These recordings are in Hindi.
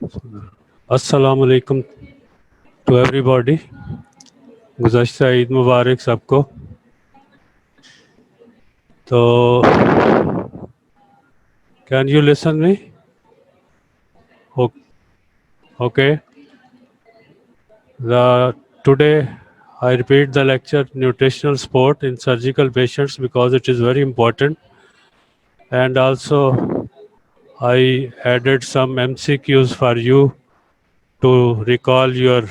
अस्सलाम वालेकुम टू एवरीबॉडी। गुज़श्ता ईद मुबारक सबको। तो can you listen me? Okay. The today I repeat the lecture nutritional support in surgical patients because it is very important, and also I added some MCQs for you to recall your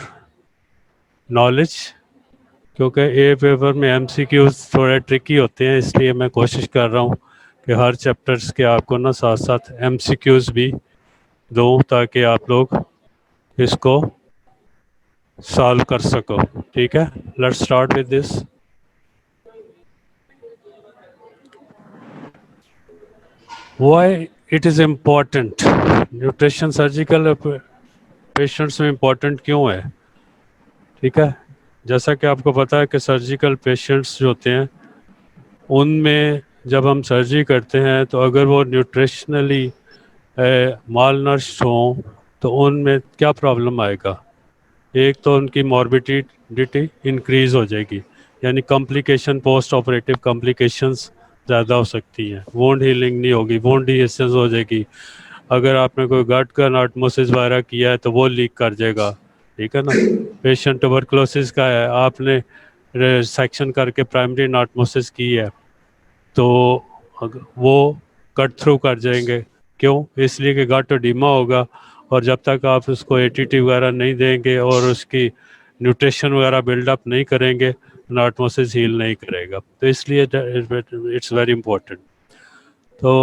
knowledge, क्योंकि ए पेपर में MCQs थोड़े ट्रिकी होते हैं, इसलिए मैं कोशिश कर रहा हूँ कि हर चैप्टर्स के आपको ना साथ साथ MCQs भी दूँ ताकि आप लोग इसको सॉल्व कर सको। ठीक है, let's start with this. Why it is important, nutrition surgical patients में इम्पोर्टेंट क्यों है? ठीक है, जैसा कि आपको पता है कि सर्जिकल पेशेंट्स जो होते हैं उनमें जब हम सर्जरी करते हैं तो अगर वो न्यूट्रिशनली माल नरिश्ड हों तो उनमें क्या प्रॉब्लम आएगा? एक तो उनकी मॉर्बिडिटी इंक्रीज़ हो जाएगी, यानी कॉम्प्लिकेशन, पोस्ट ऑपरेटिव कॉम्प्लिकेशंस ज़्यादा हो सकती हैं, वोंड हीलिंग नहीं होगी, वोंड डिहेसेंस हो जाएगी। अगर आपने कोई गट का नाटमोसिस वगैरह किया है तो वो लीक कर जाएगा। ठीक है ना, पेशेंट ट्यूबरकुलोसिस का है, आपने सेक्शन करके प्राइमरी नाटमोसिस की है तो वो कट थ्रू कर जाएंगे। क्यों? इसलिए कि गट एडिमा होगा, और जब तक आप उसको एटीटी वगैरह नहीं देंगे और उसकी न्यूट्रिशन वगैरह बिल्डअप नहीं करेंगे, नाटमोसिस हील नहीं करेगा। तो इसलिए इट्स वेरी इम्पोर्टेंट। तो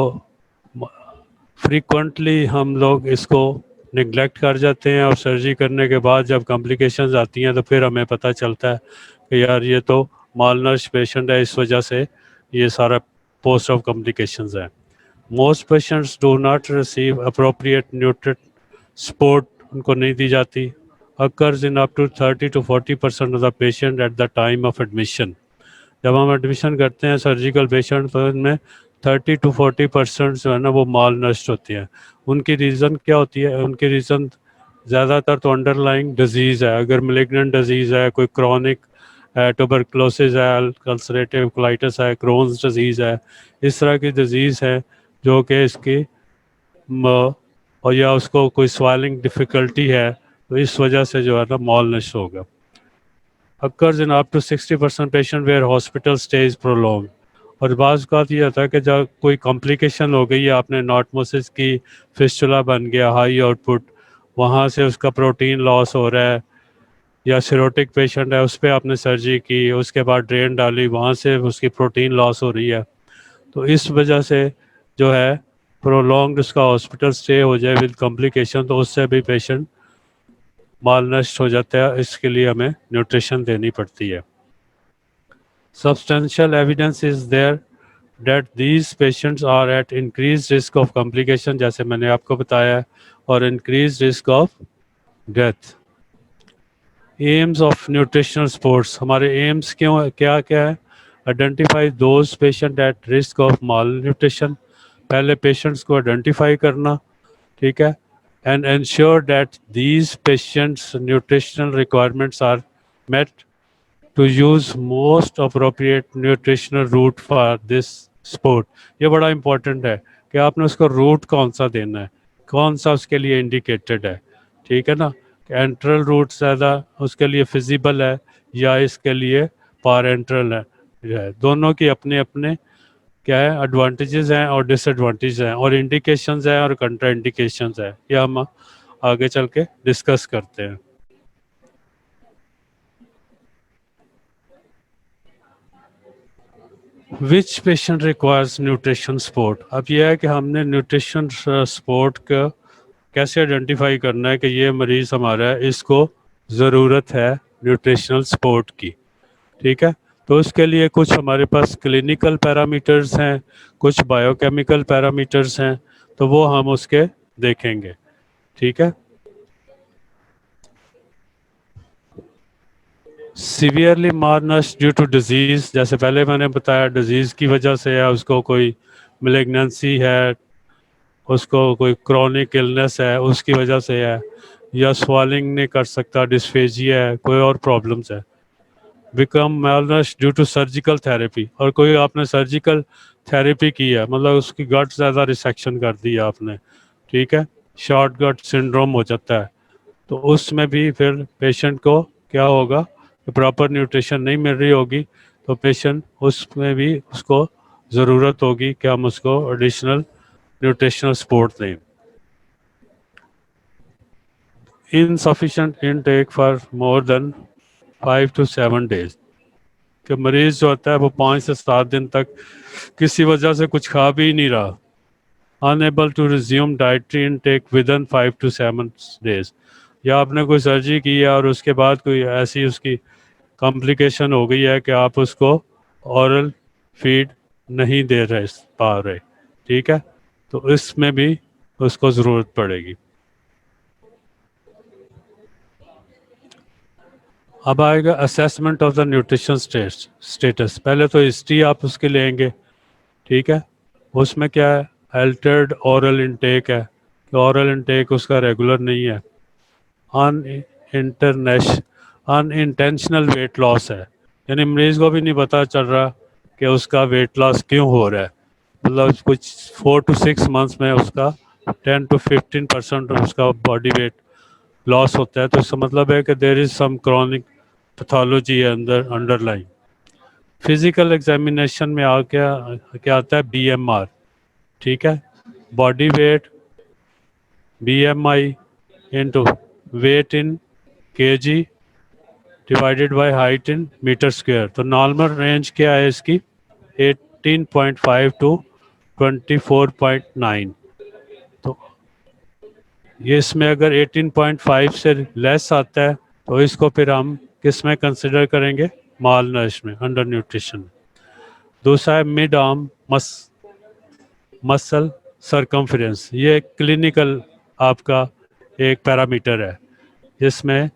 फ्रीक्वेंटली हम लोग इसको निगलेक्ट कर जाते हैं, और सर्जरी करने के बाद जब कॉम्प्लिकेशंस आती हैं तो फिर हमें पता चलता है कि यार ये तो मालनरिश पेशेंट है, इस वजह से ये सारा पोस्ट ऑफ कॉम्प्लिकेशंस है। Most patients do not receive appropriate nutrition support, उनको नहीं दी जाती। occurs in up to 30 to 40% of the patient at the time of admission। जब हम एडमिशन करते हैं सर्जिकल पेशेंट तो इनमें 30 to 40% जो है ना वो माल नष्ट होती हैं। उनकी रीज़न क्या होती है? उनकी रीज़न ज़्यादातर तो अंडरलाइंग डिजीज़ है। अगर मेलिग्नेंट डिजीज़ है, कोई क्रॉनिक ट्यूबरकुलोसिस है, अल्सरेटिव कोलाइटिस है, क्रोन्स डिजीज़ है, इस तरह की डिजीज़ है जो कि इसकी और या उसको कोई स्वेलिंग डिफ़िकल्टी है, तो इस वजह से जो है ना माल नष्ट होगा। occurs in up to 60% patient where hospital stay is prolonged। और बाज़ औक़ात ये होता है कि जब कोई कॉम्प्लिकेशन हो गई है, आपने नॉटमोसिस की, फिस्टुला बन गया, हाई आउटपुट, वहाँ से उसका प्रोटीन लॉस हो रहा है, या सिरोटिक पेशेंट है उस पर आपने सर्जरी की, उसके बाद ड्रेन डाली, वहाँ से उसकी प्रोटीन लॉस हो रही है, तो इस वजह से जो है प्रोलॉन्ग्ड उसका हॉस्पिटल स्टे हो जाए विद कॉम्प्लिकेशन, तो उससे भी पेशेंट माल नष्ट हो जाता है। इसके लिए हमें न्यूट्रिशन देनी पड़ती है। Substantial evidence is there that these patients are at increased risk of complication, जैसे मैंने आपको बताया, और increased risk of death। Aims of nutritional sports, हमारे aims क्यों क्या क्या है? Identify those patient at risk of malnutrition, पहले patients को identify करना, ठीक है, and ensure that these patients nutritional requirements are met, to use most appropriate nutritional route for this sport। ये बड़ा important है कि आपने उसको रूट कौन सा देना है, कौन सा उसके लिए इंडिकेटेड है। ठीक है ना, एंट्रल रूट ज़्यादा उसके लिए फिजिबल है या इसके लिए पारेंट्रल है, दोनों की अपने अपने क्या है एडवांटेजेस हैं और डिसएडवांटेज हैं, और इंडिकेशंस हैं और कंट्रा इंडिकेशंस हैं। ये हम आगे चल के डिस्कस करते हैं। विच पेशेंट रिक्वायर्स न्यूट्रिशन सपोर्ट। अब यह है कि हमने न्यूट्रिशन सपोर्ट का कैसे आइडेंटिफाई करना है कि ये मरीज़ हमारा है, इसको ज़रूरत है न्यूट्रिशनल सपोर्ट की। ठीक है, तो उसके लिए कुछ हमारे पास क्लिनिकल पैरामीटर्स हैं, कुछ बायोकेमिकल पैरामीटर्स हैं, तो वो हम उसके देखेंगे। ठीक है, सीवियरली मालनरिश्ड ड्यू टू डिजीज़, जैसे पहले मैंने बताया डिजीज़ की वजह से है, उसको कोई मिलेग्नेंसी है, उसको कोई क्रॉनिक इलनेस है उसकी वजह से है, या swelling नहीं कर सकता, डिस्फेजिया है, कोई और प्रॉब्लम्स है। Become malnourished due to surgical therapy, और कोई आपने सर्जिकल थेरेपी की है, मतलब उसकी गट ज़्यादा रिसेक्शन कर दी है आपने, ठीक है, शॉर्ट गट सिंड्रोम हो जाता है, तो उसमें भी फिर पेशेंट को क्या होगा, प्रॉपर न्यूट्रिशन नहीं मिल रही होगी, तो पेशेंट उसमें भी उसको ज़रूरत होगी कि हम उसको एडिशनल न्यूट्रिशनल सपोर्ट दें। Insufficient intake for more than 5 to 7 days, कि मरीज जो होता है वो 5 से 7 दिन तक किसी वजह से कुछ खा भी नहीं रहा, unable to resume dietary intake within 5 to 7 days, या आपने कोई सर्जरी की है और उसके बाद कोई ऐसी उसकी कॉम्प्लिकेशन हो गई है कि आप उसको ऑरल फीड नहीं दे रहे पा रहे, ठीक है, तो इसमें भी उसको ज़रूरत पड़ेगी। अब आएगा assessment of the nutrition status. पहले तो हिस्ट्री आप उसके लेंगे, ठीक है, उसमें क्या है, अल्टर्ड ओरल इनटेक है, तो ओरल इनटेक उसका रेगुलर नहीं है, अनइंटेंशनल वेट लॉस है, यानी मरीज को भी नहीं पता चल रहा कि उसका वेट लॉस क्यों हो रहा है, मतलब कुछ 4 to 6 मंथ्स में उसका 10 to 15% उसका बॉडी वेट लॉस होता है, तो इसका मतलब है कि there is some chronic pathology है अंदर अंडरलाइन। फिजिकल एग्जामिनेशन में क्या आता है, BMR, ठीक है, body weight BMI into weight in kg divided by height in metre square, तो नॉर्मल रेंज क्या है इसकी 18.5 to 24.9, तो ये इसमें अगर 18.5 से लेस आता है तो इसको फिर हम किस में कंसिडर करेंगे, माल नरिश में, अंडर न्यूट्रिशन। दूसरा है मिड आर्म मसल सरकमफ्रेंस, ये क्लिनिकल आपका एक पैरामीटर है, जिसमें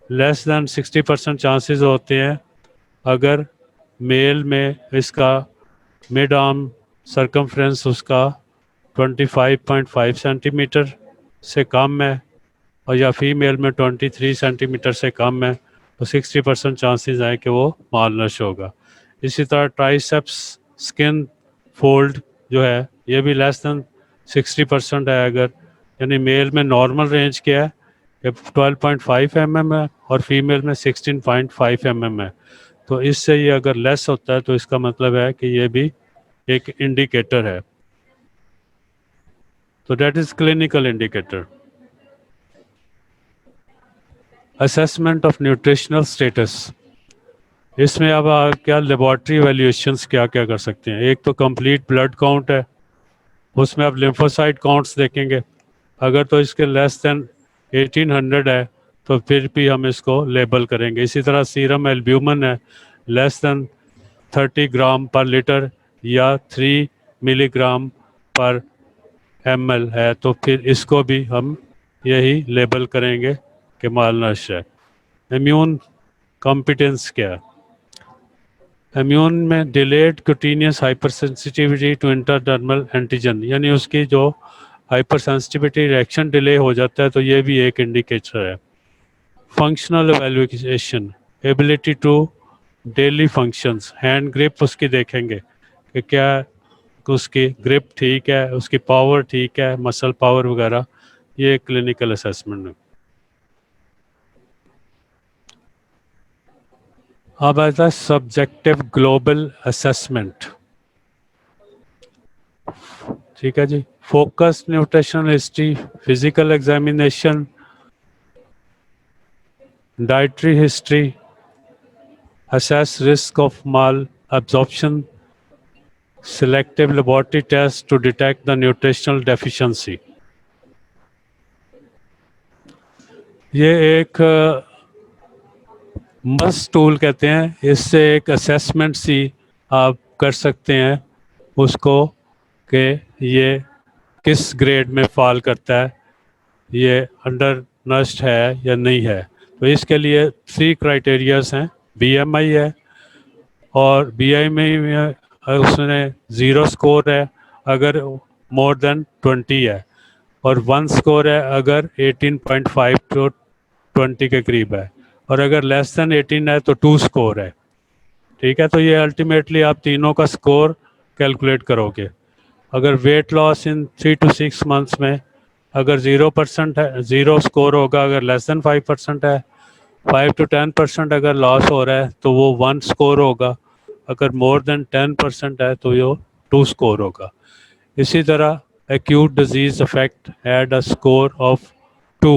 लेस दैन 60% चांसेस होते हैं अगर मेल में इसका मिड आर्म सरकमफ्रेंस उसका 25.5 सेंटीमीटर से कम है, और या फीमेल में 23 सेंटीमीटर से कम है, तो 60% चांसेस हैं कि वो मालनश होगा। इसी तरह ट्राइसेप्स स्किन फोल्ड जो है ये भी लेस दैन 60% है अगर, यानी मेल में नॉर्मल रेंज क्या है, 12.5 mm है और फीमेल में 16.5 mm है, तो इससे ये अगर लेस होता है तो इसका मतलब है कि ये भी एक इंडिकेटर है, तो that is clinical indicator. Assessment of nutritional status, इसमें अब क्या लेबॉर्ट्री वैल्यूएशंस क्या क्या कर सकते हैं, एक तो कंप्लीट ब्लड काउंट है, उसमें आप लिम्फोसाइट काउंट्स देखेंगे, अगर तो इसके लेस देन 1800 है तो फिर भी हम इसको लेबल करेंगे। इसी तरह सीरम एल्ब्यूमिन है लेस देन 30 ग्राम पर लीटर या 3 मिलीग्राम पर ml है, तो फिर इसको भी हम यही लेबल करेंगे कि मालनश है। इम्यून कॉम्पिटेंस क्या है, इम्यून में delayed cutaneous hypersensitivity to intradermal antigen, यानी उसकी जो हाइपर सेंसिटिविटी रिएक्शन डिले हो जाता है, तो ये भी एक इंडिकेटर है। Functional evaluation, ability to daily functions, hand grip उसकी देखेंगे कि क्या उसकी ग्रिप ठीक है, उसकी पावर ठीक है, मसल पावर वगैरह, ये क्लिनिकल असेसमेंट है। अब आता है सब्जेक्टिव ग्लोबल असेसमेंट, ठीक है जी, focus nutritional history, physical examination, dietary history, assess risk of malabsorption, selective laboratory tests to detect the nutritional deficiency। ये एक मस्ट टूल कहते हैं, इससे एक असेसमेंट सी आप कर सकते हैं उसको कि ये किस ग्रेड में फॉल करता है, ये अंडर नस्ट है या नहीं है। तो इसके लिए 3 क्राइटेरियाज हैं, BMI है, और BMI में उसने 0 स्कोर है, अगर मोर देन 20 है और 1 स्कोर है अगर 18.5 टू 20 के करीब है और अगर लेस देन 18 है तो 2 स्कोर है। ठीक है, तो ये अल्टीमेटली आप तीनों का स्कोर कैलकुलेट करोगे। अगर weight loss in 3 to 6 months में अगर 0% है, 0 स्कोर होगा अगर लेस देन 5% है, 5 to 10% अगर लॉस हो रहा है तो वो 1 स्कोर होगा, अगर मोर देन 10% है तो ये 2 स्कोर होगा। इसी तरह acute disease effect had a score of 2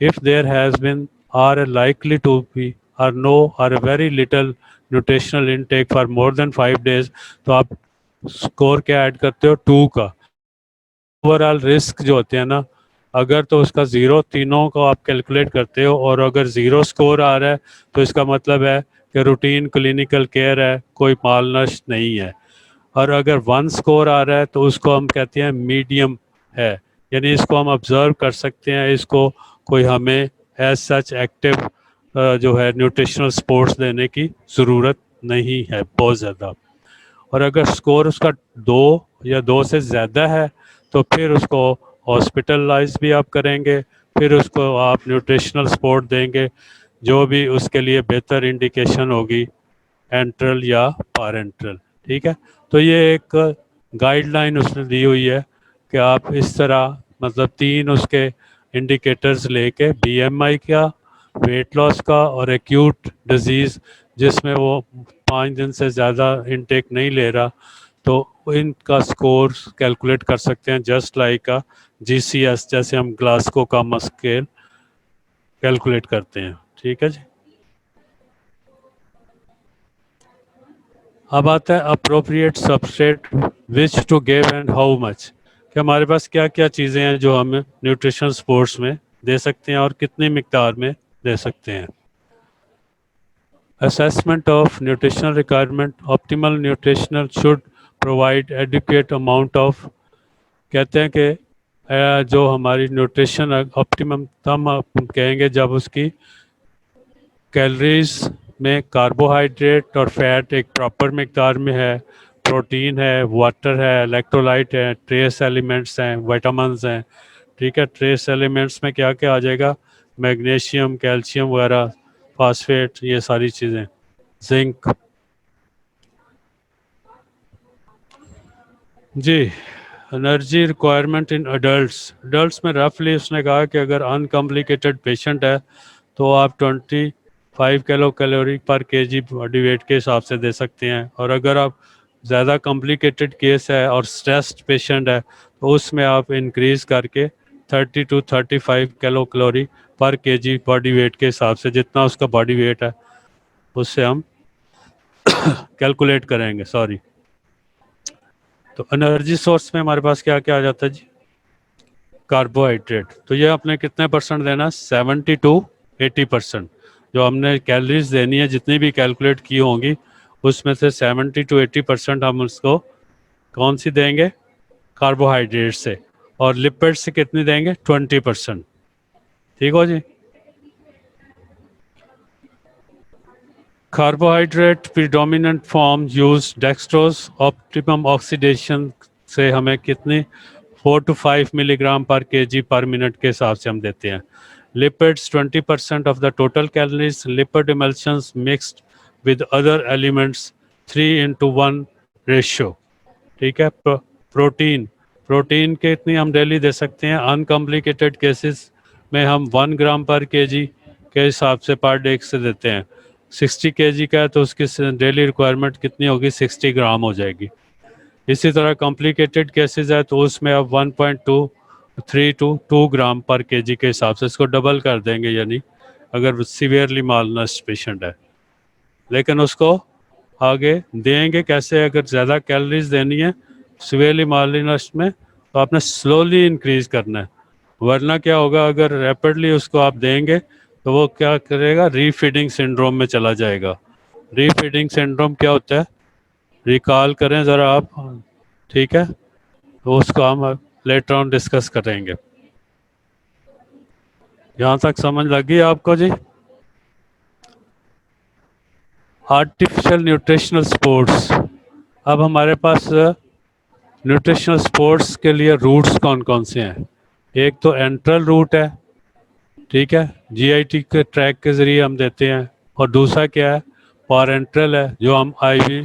if there has been or likely to be or no or a very little nutritional intake for more than 5 days, तो आप स्कोर क्या ऐड करते हो 2 का। ओवरऑल रिस्क जो होते हैं ना, अगर तो उसका ज़ीरो तीनों को आप कैलकुलेट करते हो और अगर ज़ीरो स्कोर आ रहा है तो इसका मतलब है कि रूटीन क्लिनिकल केयर है, कोई माल नष्ट नहीं है। और अगर 1 स्कोर आ रहा है तो उसको हम कहते हैं मीडियम है, यानी इसको हम ऑब्जर्व कर सकते हैं, इसको कोई हमें एज सच एक्टिव जो है न्यूट्रिशनल सपोर्ट्स देने की ज़रूरत नहीं है बहुत ज़्यादा। और अगर स्कोर उसका 2 या 2 से ज़्यादा है तो फिर उसको हॉस्पिटलाइज भी आप करेंगे, फिर उसको आप न्यूट्रिशनल सपोर्ट देंगे जो भी उसके लिए बेहतर इंडिकेशन होगी, एंट्रल या पारेंट्रल। ठीक है, तो ये एक गाइडलाइन उसने दी हुई है कि आप इस तरह मतलब 3 उसके इंडिकेटर्स लेके बीएमआई का, वेट लॉस का और एक्यूट डिजीज़ जिसमें वो 5 दिन से ज़्यादा इनटेक नहीं ले रहा, तो इनका स्कोर कैलकुलेट कर सकते हैं जस्ट लाइक अ जीसीएस, जैसे हम ग्लासगो का स्केल कैलकुलेट करते हैं। ठीक है जी। अब आता है appropriate substrate which to give and how much, कि हमारे पास क्या क्या चीज़ें हैं जो हम न्यूट्रिशन स्पोर्ट्स में दे सकते हैं और कितनी मिकदार में दे सकते हैं। Assessment of nutritional requirement, optimal nutritional should provide adequate amount of, कहते हैं कि जो हमारी न्यूट्रिशन ऑप्टिमम तब हम कहेंगे जब उसकी कैलोरीज में कार्बोहाइड्रेट और फैट एक प्रॉपर मिकदार में है, प्रोटीन है, वाटर है, इलेक्ट्रोलाइट है, ट्रेस एलिमेंट्स हैं, विटामिन्स हैं। ठीक है, ट्रेस एलिमेंट्स में क्या क्या आ जाएगा, मैग्नीशियम, कैल्शियम वगैरह, फास्फेट, ये सारी चीज़ें, जिंक। जी, एनर्जी रिक्वायरमेंट इन अडल्ट्स में रफली उसने कहा कि अगर अनकॉम्प्लिकेटेड पेशेंट है तो आप 25 किलो कैलोरी पर केजी बॉडी वेट के हिसाब से दे सकते हैं, और अगर आप ज़्यादा कॉम्प्लिकेटेड केस है और स्ट्रेस्ड पेशेंट है तो उसमें आप इंक्रीज़ करके 30 to 35 किलो कैलोरी पर केजी बॉडी वेट के हिसाब से, जितना उसका बॉडी वेट है उससे हम कैलकुलेट करेंगे। सॉरी, तो एनर्जी सोर्स में हमारे पास क्या क्या आ जाता है जी, कार्बोहाइड्रेट। तो ये आपने कितने परसेंट देना, 70 to 80%। जो हमने कैलोरीज देनी है जितनी भी कैलकुलेट की होंगी उसमें से 70 to 80% हम उसको कौन सी देंगे, कार्बोहाइड्रेट से, और लिपिड से कितनी देंगे, 20%। ठीक हो जी। Carbohydrate predominant form use dextrose, optimum oxidation से हमें कितनी 4 to 5 मिलीग्राम पर केजी पर मिनट के हिसाब से हम देते हैं। Lipids 20% of the total calories, lipid emulsions mixed with other elements 3:1 ratio. ठीक है, प्रोटीन प्रोटीन कितनी हम डेली दे सकते हैं, अनकॉम्प्लिकेटेड केसेस में हम 1 ग्राम पर केजी के हिसाब से पर डे से देते हैं। 60 केजी का है तो उसकी डेली रिक्वायरमेंट कितनी होगी, 60 ग्राम हो जाएगी। इसी तरह कॉम्प्लिकेटेड केसेस है तो उसमें आप 1.23 to 2 ग्राम पर केजी के हिसाब से इसको डबल कर देंगे, यानी अगर सीवियरली मालनस्ट पेशेंट है। लेकिन उसको आगे देंगे कैसे, अगर ज़्यादा कैलोरीज देनी है सीवियरली मालनस्ट में तो आपने स्लोली इंक्रीज करना है, वरना क्या होगा अगर रैपिडली उसको आप देंगे तो वो क्या करेगा, रीफीडिंग सिंड्रोम में चला जाएगा। रीफीडिंग सिंड्रोम क्या होता है, रिकॉल करें ज़रा आप। ठीक है, तो उसको हम लेटर ऑन डिस्कस करेंगे। यहाँ तक समझ लगी आपको जी। आर्टिफिशियल न्यूट्रिशनल सपोर्ट्स, अब हमारे पास न्यूट्रिशनल स्पोर्ट्स के लिए रूट्स कौन कौन से हैं? एक तो एंट्रल रूट है, ठीक है, जीआईटी के ट्रैक के जरिए हम देते हैं, और दूसरा क्या है, पारेंट्रल है जो हम आईवी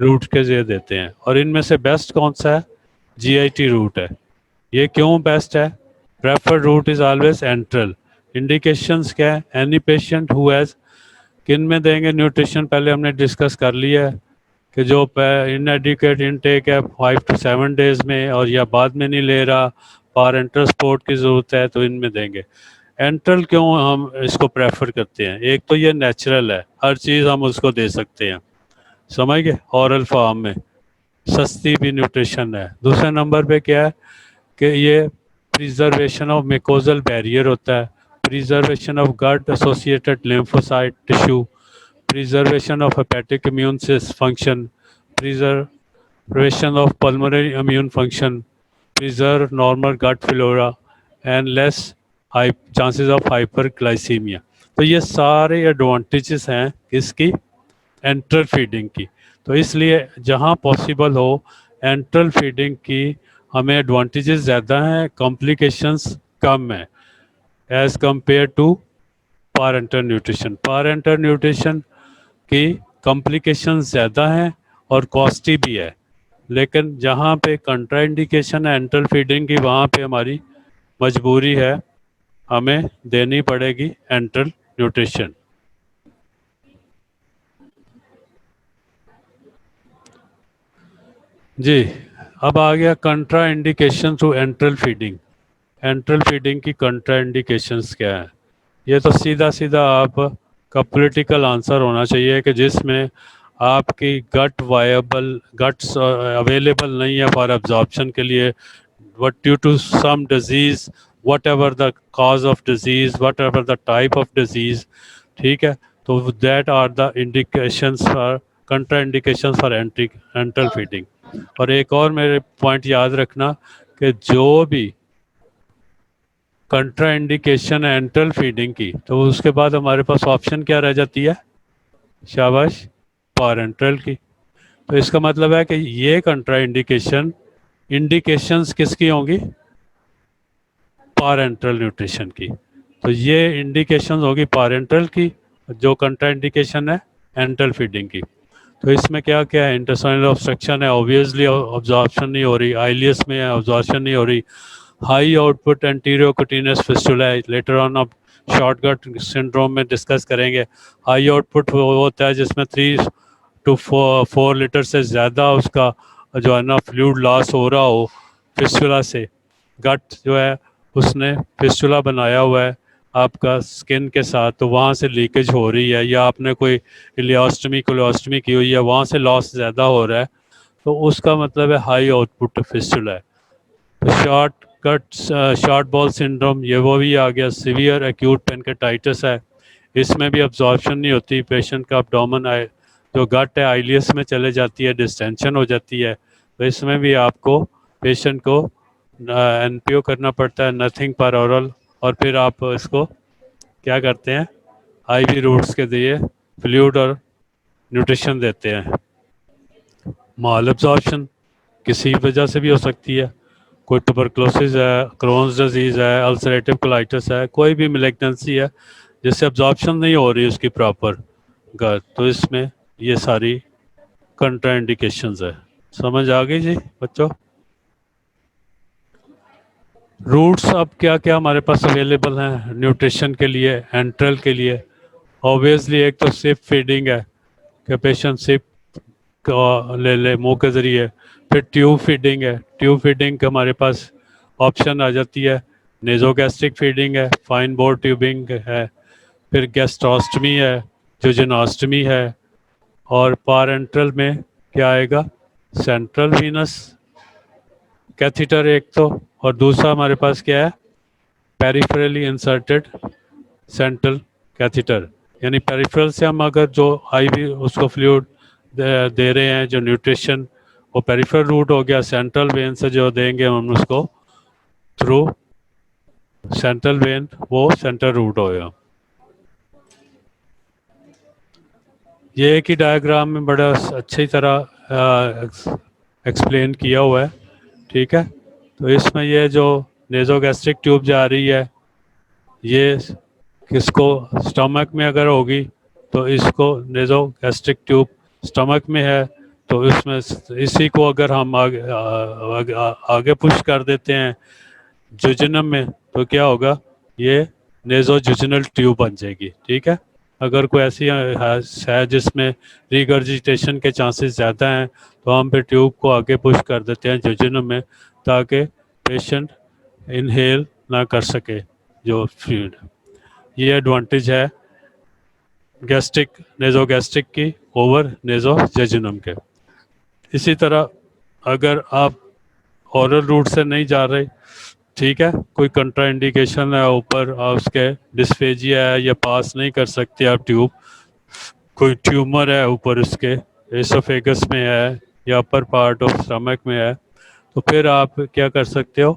रूट के जरिए देते हैं। और इनमें से बेस्ट कौन सा है? जीआईटी रूट है। ये क्यों बेस्ट है? Preferred route is always enteral. Indications क्या है? एनी पेशेंट हु हैज, किन में देंगे न्यूट्रिशन पहले हमने डिस्कस कर लिया है कि जो इनएडिक्वेट इनटेक है 5 to 7 डेज में, और या बाद में नहीं ले रहा, पारेंटल सपोर्ट की ज़रूरत है, तो इनमें देंगे। एंट्रल क्यों हम इसको प्रेफर करते हैं? एक तो ये नेचुरल है, हर चीज़ हम उसको दे सकते हैं, समझ गए, ऑरल फॉर्म में, सस्ती भी न्यूट्रिशन है। दूसरे नंबर पे क्या है कि ये प्रिजर्वेशन ऑफ मिकोजल बैरियर होता है, preservation of gut associated lymphocyte tissue, preservation of hepatic immune function, preservation of pulmonary immune function, preserve normal gut flora, and less chances of hyperglycemia। तो ये सारे एडवांटेजेस हैं किसकी? एंट्रल फीडिंग की। तो इसलिए जहाँ पॉसिबल हो एंट्रल फीडिंग की हमें एडवांटेजेस ज़्यादा हैं, कॉम्प्लिकेशंस कम है as compare to parenteral nutrition. Parenteral nutrition की कॉम्प्लिकेशन ज़्यादा हैं और कॉस्टली भी है, लेकिन जहाँ पे कंट्राइंडिकेशन है एंट्रल फीडिंग की, वहाँ पे हमारी मजबूरी है, हमें देनी पड़ेगी एंट्रल न्यूट्रिशन। जी, अब आ गया contra indication to enteral feeding. Enteral feeding की कंट्रा इंडिकेशंस क्या है? ये तो सीधा सीधा आपका पॉलिटिकल आंसर होना चाहिए कि जिसमें आपकी गट वायबल गट्स अवेलेबल नहीं है फॉर एब्जॉर्प्शन के लिए, but due to some disease, whatever the cause of disease, whatever the type of disease, ठीक है, तो that are the indications for contraindications for enteral feeding. और एक और मेरे पॉइंट याद रखना कि जो भी कंट्रा इंडिकेशन है एंट्रल फीडिंग की, तो उसके बाद हमारे पास ऑप्शन क्या रह जाती है? शाबाश, पारेंट्रल की। तो इसका मतलब है कि ये कंट्रा इंडिकेशन इंडिकेशंस किसकी होंगी? पारेंट्रल न्यूट्रिशन की। तो ये इंडिकेशंस होगी पारेंट्रल की, जो कंट्रा इंडिकेशन है एंट्रल फीडिंग की। तो इसमें क्या क्या है? इंटेस्टाइनल ऑब्स्ट्रक्शन है, ऑब्वियसली ऑब्जॉर्प्शन नहीं हो रही, आइलियस में है ऑब्जॉर्प्शन नहीं हो रही, हाई आउटपुट एंटीरियर कुटिनस फिस्टुला है, लेटर ऑन आप शॉर्ट गट सिंड्रोम में डिस्कस करेंगे। हाई आउटपुट वो होता है जिसमें 3 to 4 लीटर से ज़्यादा उसका जो है ना फ्लूइड लॉस हो रहा हो फिस्टुला से। गट जो है उसने फिस्टुला बनाया हुआ है आपका स्किन के साथ, तो वहाँ से लीकेज हो रही है, या आपने कोई इलियोस्टमी कोलियोस्टमी की हुई है, वहाँ से लॉस ज़्यादा हो रहा है, तो उसका मतलब है हाई आउटपुट फिस्टुला है। तो शॉर्ट बॉल सिंड्रोम, ये वो भी आ गया। सीवियर एक्यूट पेनकेटाइटिस है, इसमें भी अब्जॉर्प्शन नहीं होती, पेशेंट का अब्डोमेन है जो गट है आइलियस में चले जाती है, डिस्टेंशन हो जाती है, तो इसमें भी आपको पेशेंट को एनपीओ करना पड़ता है, नथिंग पर ओरल, और फिर आप इसको क्या करते हैं? आईवी रूट्स के दिए फ्लूइड और न्यूट्रिशन देते हैं। माल एब्जॉर्प्शन किसी वजह से भी हो सकती है, कोई ट्यूबरकुलोसिस है, क्रोन्स डिजीज़ है, अल्सरेटिव कोलाइटिस है, कोई भी मैलिग्नेंसी है जिससे अब्जॉर्प्शन नहीं हो रही उसकी प्रॉपर गट, तो इसमें ये सारी कंट्राइंडिकेशंस है। समझ आ गई जी बच्चों? रूट्स अब क्या क्या हमारे पास अवेलेबल हैं न्यूट्रिशन के लिए एंट्रल के लिए? ऑब्वियसली एक तो सिप फीडिंग है कि पेशेंट सिप ले ले मुंह के ज़रिए। फिर ट्यूब फीडिंग है, ट्यूब फीडिंग का हमारे पास ऑप्शन आ जाती है। नेजोगैस्ट्रिक फीडिंग है, फाइन बोर ट्यूबिंग है, फिर गैस्ट्रोस्टमी है, जोजेनोस्टमी है, और पारेंट्रल में क्या आएगा? सेंट्रल वीनस कैथीटर एक तो, और दूसरा हमारे पास क्या है? पेरिफेरली इंसर्टेड सेंट्रल कैथीटर, यानी पेरिफेरल से हम अगर जो आईवी उसको फ्लूइड दे रहे हैं, जो न्यूट्रिशन, वो पेरिफेरल रूट हो गया। सेंट्रल वेन से जो देंगे हम उसको थ्रू सेंट्रल वेन, वो सेंट्रल रूट होगा। ये एक ही डायग्राम में बड़ा अच्छी तरह एक्सप्लेन किया हुआ है, ठीक है। तो इसमें ये जो नेज़ोगैस्ट्रिक ट्यूब जा रही है, ये किसको स्टमक में अगर होगी तो इसको नेज़ोगैस्ट्रिक ट्यूब स्टमक में है, तो इसमें इसी को अगर हम आगे पुश कर देते हैं जुजिनम में, तो क्या होगा, ये नेज़ोजुजिनल ट्यूब बन जाएगी, ठीक है। अगर कोई ऐसी है जिसमें रिगर्जिटेशन के चांसेस ज़्यादा हैं, तो हम फिर ट्यूब को आगे पुश कर देते हैं जुजिनम में, ताकि पेशेंट इनहेल ना कर सके जो फीड। ये एडवांटेज है गैस्ट्रिक नेज़ोगैस्ट्रिक की ओवर नेज़ोजेजुनम के। इसी तरह अगर आप ओरल रूट से नहीं जा रहे, ठीक है, कोई कंट्राइंडिकेशन है ऊपर, उसके डिस्फेजिया है या पास नहीं कर सकते आप ट्यूब, कोई ट्यूमर है ऊपर उसके एसोफेगस में है या अपर पार्ट ऑफ स्टमक में है, तो फिर आप क्या कर सकते हो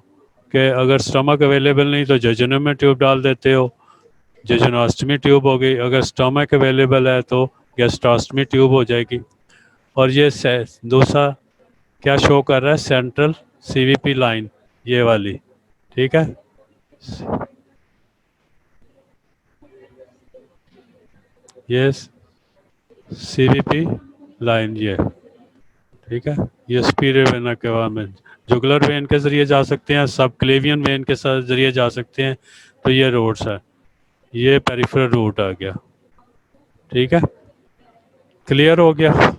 कि अगर स्टमक अवेलेबल नहीं तो जेजुनम में ट्यूब डाल देते हो, जेजुनोस्टमी ट्यूब हो गई। अगर स्टमक अवेलेबल है तो गैस्ट्रोस्टमी ट्यूब हो जाएगी। और ये दूसरा क्या शो कर रहा है, सेंट्रल सीवीपी लाइन, ये वाली, ठीक है। ये सीवीपी लाइन ये, ठीक है। ये सुपीरियर वेना के बाद में जुगलर वेन के जरिए जा सकते हैं, सब क्लेवियन वेन के जरिए जा सकते हैं, तो ये रोड्स है, ये पेरिफेरल रूट आ गया, ठीक है। क्लियर हो गया,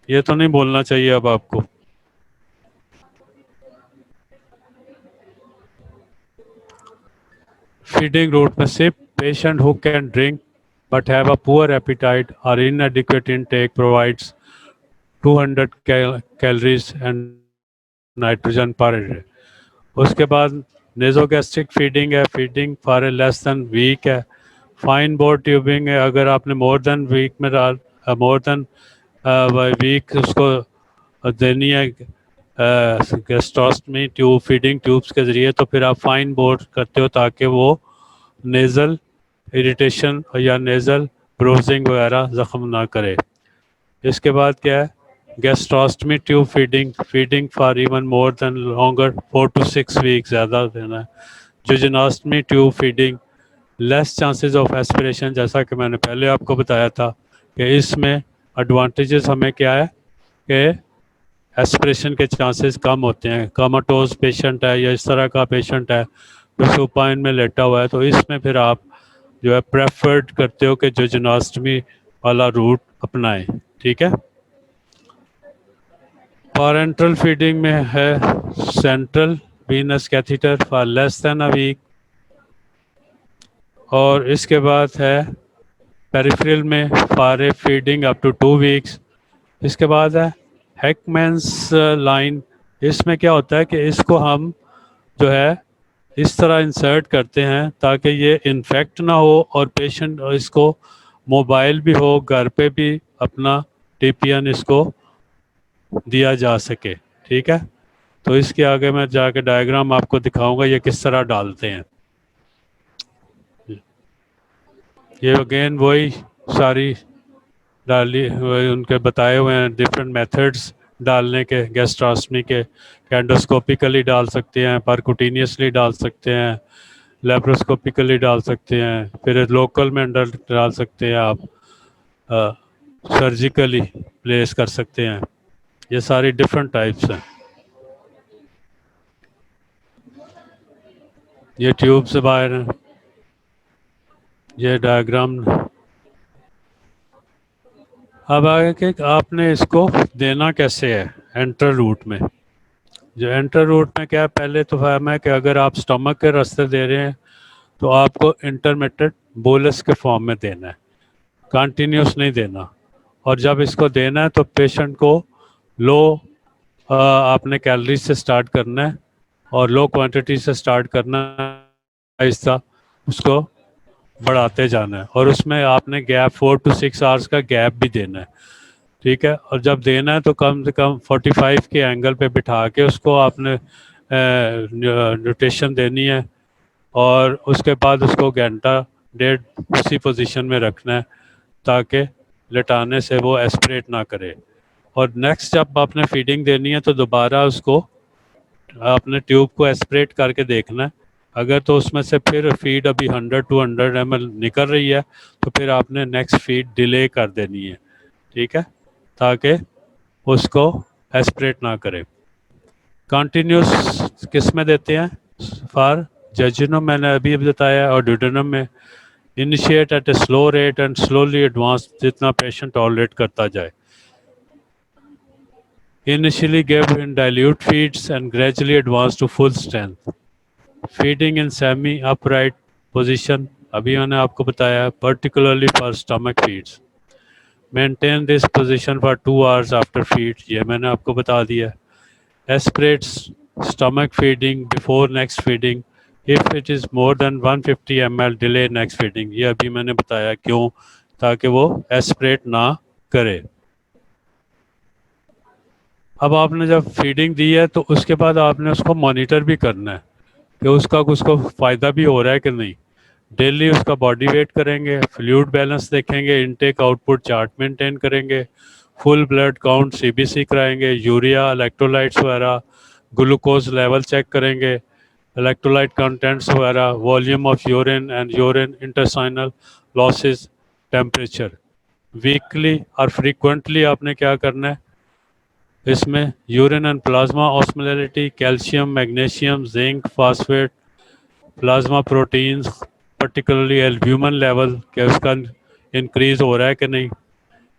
ये तो नहीं बोलना चाहिए अब आपको। फीडिंग रूट में सिर्फ patient who can drink but have a poor appetite or inadequate intake provides 200 calories and nitrogen per day. उसके बाद नेजोगैस्ट्रिक फीडिंग है, feeding for a less than week है। फाइन बोर ट्यूबिंग है, अगर आपने मोर देन वीक में मोर देन वीक उसको देनी है गैस्ट्रोस्टमी ट्यूब फीडिंग ट्यूब्स के ज़रिए, तो फिर आप फाइन बोर करते हो ताकि वो नेज़ल इरिटेशन या नेज़ल ब्रोजिंग वगैरह ज़ख्म ना करे। इसके बाद क्या है, gastrostomy tube feeding, feeding for even more than longer 4 to 6 week, ज़्यादा देना है। Jejunostomy tube feeding, less chances of aspiration, जैसा कि मैंने पहले आपको बताया था कि इसमें एडवांटेजेस हमें क्या है कि एस्पिरेशन के चांसेस कम होते हैं। कोमाटोज पेशेंट है या इस तरह का पेशेंट है जो सुपाइन में लेटा हुआ है, तो इसमें फिर आप जो है प्रेफर्ड करते हो कि जुजिनोस्टमी वाला रूट अपनाएं, ठीक है। पैरेंटल फीडिंग में है central venous catheter for less than a week, और इसके बाद है पेरिफेरल में for a feeding up to 2 weeks. इसके बाद है हैकमैन्स लाइन, इसमें क्या होता है कि इसको हम जो है इस तरह इंसर्ट करते हैं ताकि ये इन्फेक्ट ना हो और पेशेंट इसको मोबाइल भी हो, घर पे भी अपना टीपीएन इसको दिया जा सके, ठीक है। तो इसके आगे मैं जाके डायग्राम आपको दिखाऊंगा ये किस तरह डालते हैं। ये अगेन वही सारी डाली उनके बताए हुए हैं डिफरेंट मेथड्स डालने के गैस्ट्रोस्टमी के। एंडोस्कोपिकली डाल सकते हैं, परकुटिनियसली डाल सकते हैं, लेप्रोस्कोपिकली डाल सकते हैं, फिर लोकल में डाल सकते हैं, आप सर्जिकली प्लेस कर सकते हैं। ये सारी डिफरेंट टाइप्स हैं। ये ट्यूब से बाहर है, ये डायग्राम। अब आगे कि आपने इसको देना कैसे है एंटर रूट में। जो एंटर रूट में क्या है, पहले तो फहम है कि अगर आप स्टमक के रास्ते दे रहे हैं तो आपको इंटरमिटेंट बोलस के फॉर्म में देना है, कंटिन्यूस नहीं देना। और जब इसको देना है तो पेशेंट को लो आपने कैलोरीज से स्टार्ट करना है और लो क्वांटिटी से स्टार्ट करना है, आहिस्ता उसको बढ़ाते जाना है, और उसमें आपने गैप 4 to 6 आवर्स का गैप भी देना है, ठीक है। और जब देना है तो कम से कम 45 के एंगल पे बिठा के उसको आपने न्यूट्रिशन देनी है, और उसके बाद उसको घंटा डेढ़ उसी पोजीशन में रखना है ताकि लेटाने से वो एस्पिरेट ना करे। और नेक्स्ट जब आपने फीडिंग देनी है तो दोबारा उसको आपने ट्यूब को एस्पिरेट करके देखना है। अगर तो उसमें से फिर फीड अभी 100 टू 100 ml निकल रही है तो फिर आपने नेक्स्ट फीड डिले कर देनी है, ठीक है, ताकि उसको एस्पिरेट ना करे। कंटिन्यूस किस में देते हैं? फॉर जेजुनम मैंने अभी बताया, और ड्यूडेनम में initiate at a slow rate and slowly advance, जितना पेशेंट टॉलरेट करता जाए। Initially give in dilute feeds and gradually advance to full strength. Feeding in semi-upright position, अभी मैंने आपको बताया, particularly for stomach feeds. Maintain this position for 2 hours after feed, ये मैंने आपको बता दिया. Aspirate stomach feeding before next feeding. If it is more than 150 ml, delay next feeding. ये अभी मैंने बताया क्यों, ताकि वो aspirate ना करे। अब आपने जब फीडिंग दी है तो उसके बाद आपने उसको मॉनिटर भी करना है कि उसको फ़ायदा भी हो रहा है कि नहीं। डेली उसका बॉडी वेट करेंगे, फ्लूइड बैलेंस देखेंगे, इनटेक आउटपुट चार्ट मेंटेन करेंगे, फुल ब्लड काउंट सीबीसी कराएंगे, यूरिया, इलेक्ट्रोलाइट्स वगैरह, ग्लूकोज लेवल चेक करेंगे, इलेक्ट्रोलाइट कंटेंट्स वगैरह, volume of urine and urine intestinal losses, temperature. Weekly और फ्रीक्वेंटली आपने क्या करना है, इसमें urine and plasma osmolarity, calcium, magnesium, zinc, phosphate, plasma proteins, particularly albumin level क्या उसका इंक्रीज हो रहा है कि नहीं,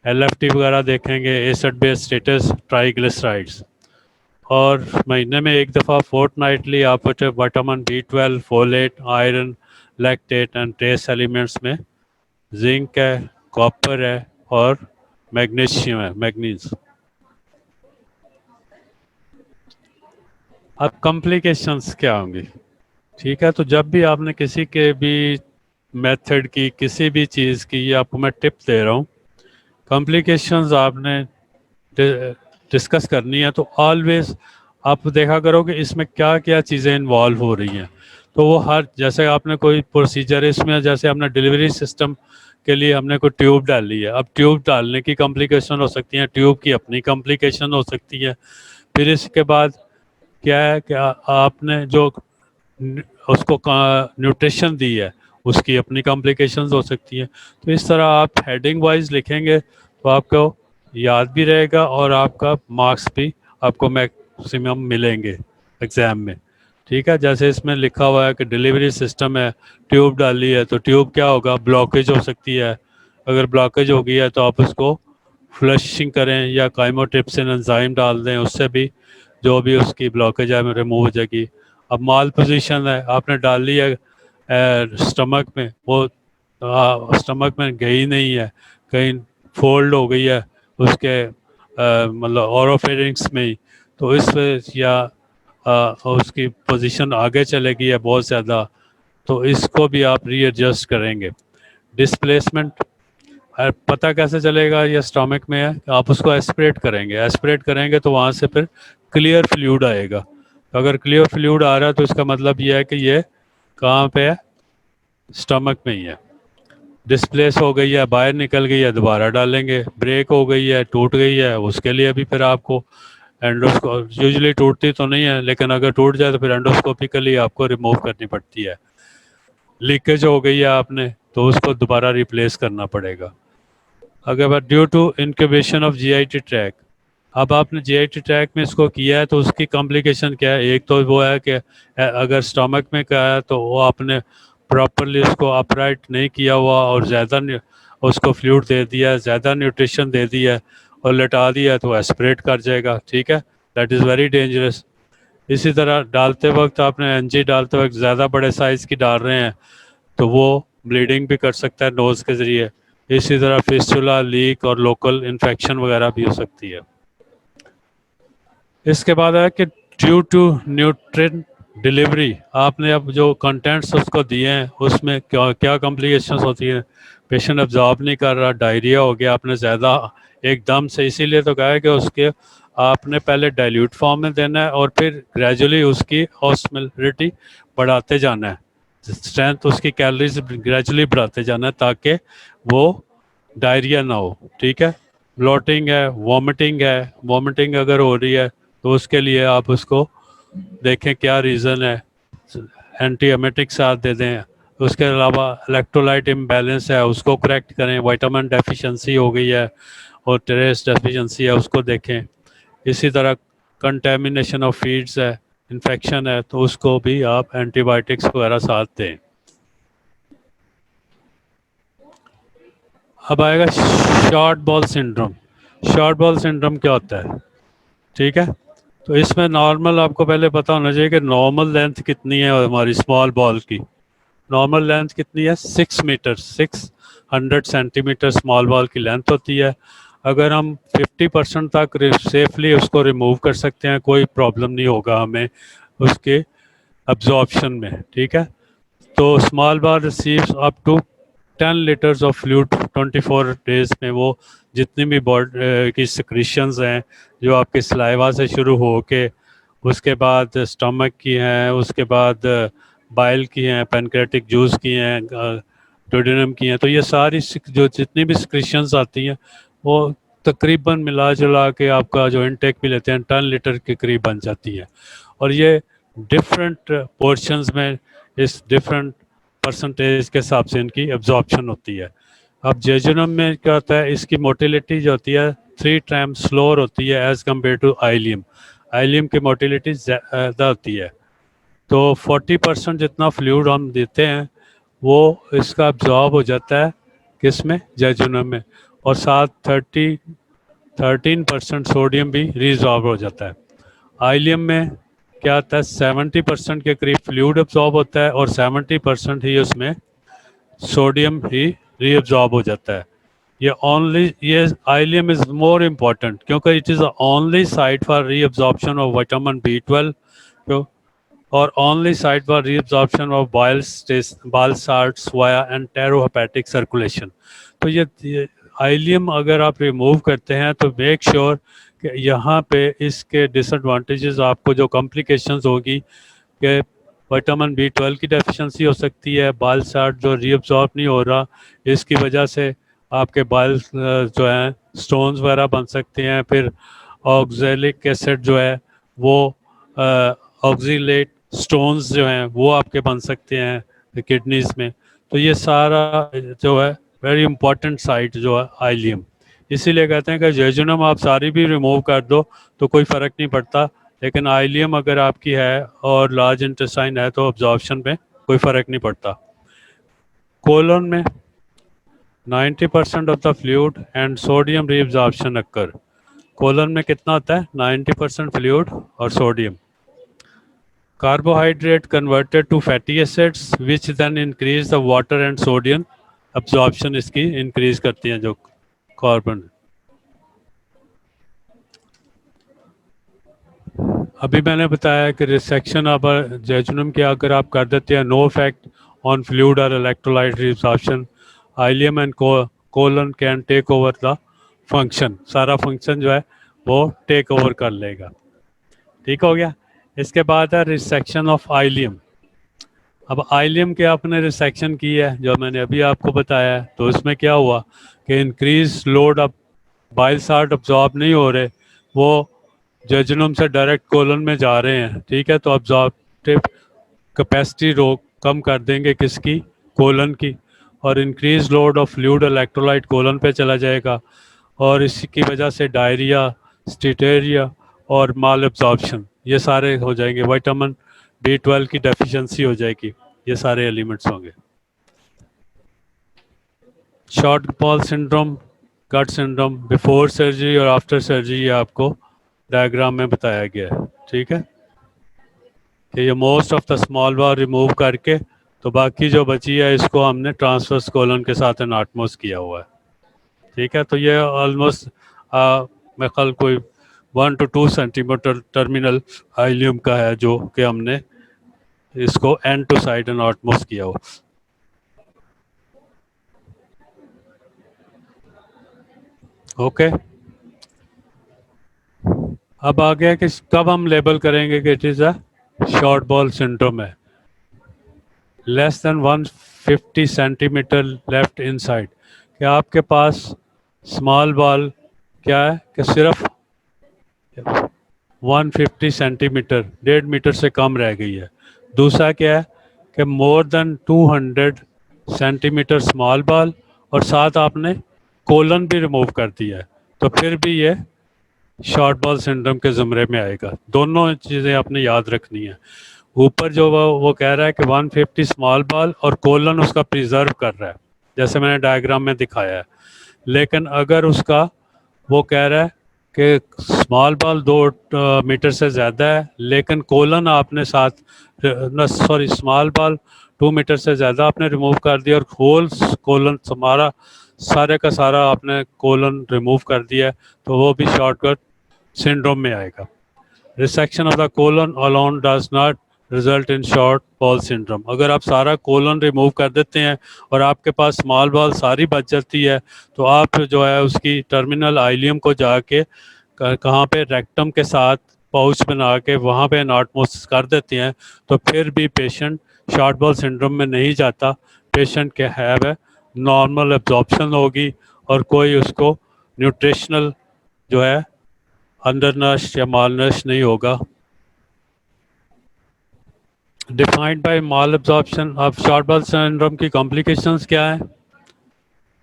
एलएफटी वगैरह देखेंगे, एसिड बेस स्टेटस, ट्राइग्लिसराइड्स। और महीने में एक दफ़ा फोर्टनाइटली आप vitamin B12, folate, iron, lactate and trace elements में जिंक है, कॉपर है और मैग्नीशियम है, मैग्नीज। अब कॉम्प्लिकेशंस क्या होंगी, ठीक है। तो जब भी आपने किसी के भी मेथड की, किसी भी चीज़ की, ये आपको मैं टिप दे रहा हूँ, कॉम्प्लिकेशंस आपने डिस्कस करनी है तो ऑलवेज आप देखा करो कि इसमें क्या क्या चीज़ें इन्वॉल्व हो रही हैं। तो वो हर, जैसे आपने कोई प्रोसीजर है इसमें, जैसे हमने डिलीवरी सिस्टम के लिए हमने कोई ट्यूब डाली है, अब ट्यूब डालने की कॉम्प्लिकेशन हो सकती है, ट्यूब की अपनी कॉम्प्लिकेशन हो सकती है। फिर इसके बाद क्या है कि आपने जो उसको न्यूट्रिशन दी है उसकी अपनी कॉम्प्लिकेशंस हो सकती हैं। तो इस तरह आप हेडिंग वाइज लिखेंगे तो आपको याद भी रहेगा और आपका मार्क्स भी आपको मैक्सिमम मिलेंगे एग्ज़ाम में, ठीक है। जैसे इसमें लिखा हुआ है कि डिलीवरी सिस्टम है, ट्यूब डाली है, तो ट्यूब क्या होगा, ब्लॉकेज हो सकती है। अगर ब्लॉकेज हो गई है तो आप उसको फ्लशिंग करें या काइमोट्रिप्सिन एंजाइम डाल दें, उससे भी जो भी उसकी ब्लॉकेज है रिमूव हो जाएगी। अब माल पोजीशन है, आपने डाल ली है स्टमक में, वो स्टमक में गई नहीं है, कहीं फोल्ड हो गई है उसके मतलब ओरोफेरिंक्स में ही, तो इस या उसकी पोजीशन आगे चले गई है बहुत ज़्यादा, तो इसको भी आप रीएडजस्ट करेंगे। डिस्प्लेसमेंट पता कैसे चलेगा ये स्टमक में है, आप उसको एस्पिरेट करेंगे तो वहाँ से फिर क्लियर फ्लूइड आएगा। तो अगर क्लियर फ्लूइड आ रहा है तो इसका मतलब ये है कि ये कहाँ पे है, स्टमक में ही है। डिस्प्लेस हो गई है, बाहर निकल गई है, दोबारा डालेंगे। ब्रेक हो गई है, टूट गई है, उसके लिए भी फिर आपको एंडोस्कोप, यूजुअली टूटती तो नहीं है लेकिन अगर टूट जाए तो फिर एंडोस्कोपिकली आपको रिमूव करनी पड़ती है। लीकेज हो गई है आपने तो उसको दोबारा रिप्लेस करना पड़ेगा। अगर due to incubation of GIT tract, अब आपने जीआईटी ट्रैक में इसको किया है तो उसकी कॉम्प्लिकेशन क्या है, एक तो वो है कि अगर स्टमक में क्या है तो वो आपने प्रॉपरली उसको अपराइट नहीं किया हुआ और ज़्यादा उसको फ्लूइड दे दिया, ज़्यादा न्यूट्रिशन दे दिया और लटा दिया तो एस्पिरेट कर जाएगा, ठीक है, दैट इज़ वेरी डेंजरस। इसी तरह डालते वक्त आपने एनजी डालते वक्त ज़्यादा बड़े साइज़ की डाल रहे हैं तो वो ब्लीडिंग भी कर सकता है नोज़ के ज़रिए। इसी तरह फिस्टुला, लीक और लोकल इन्फेक्शन वगैरह भी हो सकती है। इसके बाद है कि ड्यू टू न्यूट्रिएंट डिलीवरी, आपने अब जो कंटेंट्स उसको दिए हैं उसमें क्या क्या कॉम्प्लिकेशंस होती हैं, पेशेंट अब्जॉर्ब नहीं कर रहा, डायरिया हो गया, आपने ज़्यादा एकदम से, इसीलिए तो कहा है कि उसके आपने पहले डाइल्यूट फॉर्म में देना है और फिर ग्रेजुअली उसकी ऑस्मोलैरिटी बढ़ाते जाना है, स्ट्रेंथ उसकी कैलोरीज ग्रेजुअली बढ़ाते जाना है ताकि वो डायरिया ना हो, ठीक है। ब्लोटिंग है, वॉमिटिंग अगर हो रही है तो उसके लिए आप उसको देखें क्या रीज़न है, एंटी एमेटिक साथ दे दें। उसके अलावा इलेक्ट्रोलाइट इम्बैलेंस है उसको करेक्ट करें, विटामिन डेफिशिएंसी हो गई है और ट्रेस डेफिशिएंसी है उसको देखें। इसी तरह कंटेमिनेशन ऑफ फीड्स है, इन्फेक्शन है तो उसको भी आप एंटीबायोटिक्स वगैरह साथ दें। अब आएगा short bowel syndrome. Short bowel syndrome क्या होता है? ठीक है, तो इसमें नॉर्मल आपको पहले पता होना चाहिए कि नॉर्मल लेंथ कितनी है हमारी स्मॉल बॉल की। नॉर्मल लेंथ कितनी है? 6 मीटर, 600 सेंटीमीटर स्मॉल बॉल की लेंथ होती है। अगर हम 50% तक सेफली उसको रिमूव कर सकते हैं, कोई प्रॉब्लम नहीं होगा हमें उसके अब्जॉर्प्शन में। ठीक है, तो small bowel receives up to 10 litres of fluid 24 days में। वो जितनी भी बॉडी की सिक्रीशंस हैं जो आपके सलाइवा से शुरू हो के उसके बाद स्टमक की हैं, उसके बाद बाइल की हैं, पैनक्रेटिक जूस की हैं, डोडेनम की हैं, तो ये सारी जो जितनी भी सिक्रीशंस आती हैं वो तकरीबन मिला जुला के आपका जो इनटेक भी लेते हैं 10 लीटर के करीब बन जाती है। और ये डिफरेंट पोर्शंस में इस डिफरेंट परसेंटेज के हिसाब से इनकी एब्जॉर्प्शन होती है। अब जेजुनम में क्या होता है, इसकी मोटिलिटी जो होती है 3 टाइम्स स्लोअर होती है as compare to ileum. Ileum की मोटिलिटी ज़्यादा होती है, तो 40% जितना फ्लूइड हम देते हैं वो इसका अब्जॉर्ब हो जाता है किस में? जेजुनम में। और साथ 13% सोडियम भी रीजॉर्ब हो जाता है। आइलियम में क्या होता है, 70% के करीब फ्लूइड अब्जॉर्ब होता है और 70% ही उसमें सोडियम ही रीअब्जॉर्ब हो जाता है। ये आइलियम इज मोर इम्पॉर्टेंट क्योंकि it is the only site for reabsorption of vitamin B12 और only site for reabsorption of bile salts via enterohepatic circulation. तो ये आइलियम अगर आप रिमूव करते हैं तो मेक श्योर कि यहाँ पे इसके डिसएडवांटेजेस आपको जो कॉम्प्लिकेशंस होगी कि विटामिन B12 की डेफिशिएंसी हो सकती है, बाइल साल्ट जो रीअब्जॉर्ब नहीं हो रहा इसकी वजह से आपके बाइल जो हैं स्टोन्स वगैरह बन सकते हैं। फिर ऑक्जेलिक एसिड जो है वो ऑक्जीलेट स्टोन्स जो हैं वो आपके बन सकते हैं किडनीज में। तो ये सारा जो है वेरी इंपॉर्टेंट साइट जो है आइलियम। इसीलिए कहते हैं कि जेजुनम आप सारी भी रिमूव कर दो तो कोई फ़र्क नहीं पड़ता, लेकिन आइलियम अगर आपकी है और लार्ज इंटेस्टाइन है तो अब्जॉर्प्शन में कोई फ़र्क नहीं पड़ता। कोलन में 90% of the fluid and sodium reabsorption occur. Colon में कितना होता है? 90% फ्लूइड और sodium. Carbohydrate converted to fatty acids which then increase the water and sodium absorption इसकी इंक्रीज करती हैं जो कार्बन। अभी मैंने बताया कि रिसेक्शन ऑफ जेजुनम के अगर आप कर देते हैं नो इफेक्ट ऑन फ्लूइड और electrolyte reabsorption, ileum and colon can take over the function. सारा फंक्शन जो है वो टेक ओवर कर लेगा। ठीक हो गया। इसके बाद है रिसेक्शन ऑफ आइलियम। अब आइलियम के आपने रिसेक्शन की है जो मैंने अभी आपको बताया है, तो इसमें क्या हुआ कि इंक्रीज लोड अब बाइल साल्ट अब्जॉर्ब नहीं हो रहे, वो जेजुनम से डायरेक्ट कोलन में जा रहे हैं। ठीक है, तो अब्जॉर्प्टिव कैपेसिटी रोक कम कर देंगे किसकी? कोलन की। और increase load of fluid electrolyte colon पे चला जाएगा और इसकी वजह से डायरिया, स्टीटेरिया और माल एब्जॉर्प्शन ये सारे हो जाएंगे। विटामिन B12 की डेफिशिएंसी हो जाएगी, ये सारे एलिमेंट्स होंगे। शॉर्ट बॉल सिंड्रोम, गट सिंड्रोम, बिफोर सर्जरी और आफ्टर सर्जरी ये आपको डायग्राम में बताया गया है। ठीक है, कि ये most of the small ball remove करके तो बाकी जो बची है इसको हमने ट्रांसवर्स कोलन के साथ एनाटमोस किया हुआ है। ठीक है, तो ये ऑलमोस्ट मैं कल कोई 1 to 2 सेंटीमीटर टर्मिनल आइलियम का है जो कि हमने इसको एंड टू साइड एनाटमोस किया हुआ। ओके, अब आ गया कि कब हम लेबल करेंगे कि it is a short bowel syndrome है। Less than 150 centimetre left inside, कि आपके पास स्मॉल बॉल क्या है कि सिर्फ 150 सेंटीमीटर, 1.5 मीटर से कम रह गई है। दूसरा क्या है कि more than 200 centimetre small bowel, और साथ आपने कोलन भी रिमूव कर दिया है, तो फिर भी ये शॉर्ट बॉल सिंड्रोम के ज़ुमरे में आएगा। दोनों चीज़ें आपने याद रखनी है। ऊपर जो वो कह रहा है कि 150 स्मॉल बॉल और कोलन उसका प्रिजर्व कर रहा है, जैसे मैंने डायग्राम में दिखाया है। लेकिन अगर उसका वो कह रहा है कि स्मॉल बॉल 2 मीटर से ज़्यादा है, लेकिन कोलन आपने सॉरी स्मॉल बॉल 2 मीटर से ज़्यादा आपने रिमूव कर दिया और होल कोलन हमारा सारे का सारा आपने कोलन रिमूव कर दिया है, तो वो भी शॉर्टकट सिंड्रोम में आएगा। Resection of the colon alone does not result in short bowel syndrome. अगर आप सारा कोलन रिमूव कर देते हैं और आपके पास स्मॉल बॉल सारी बच जाती है, तो आप जो है उसकी टर्मिनल आइलियम को जाके कहाँ पे रेक्टम के साथ पाउच बना के वहाँ पे एनाटमोसिस कर देते हैं, तो फिर भी पेशेंट शॉर्ट बॉल सिंड्रोम में नहीं जाता। पेशेंट के है नॉर्मल एब्जॉर्प्शन होगी और कोई उसको न्यूट्रिशनल जो है अंडरनश या मालनश नहीं होगा। Defined by mall absorption. अब शॉर्ट बॉल सिंड्रोम की कॉम्प्लिकेशंस क्या है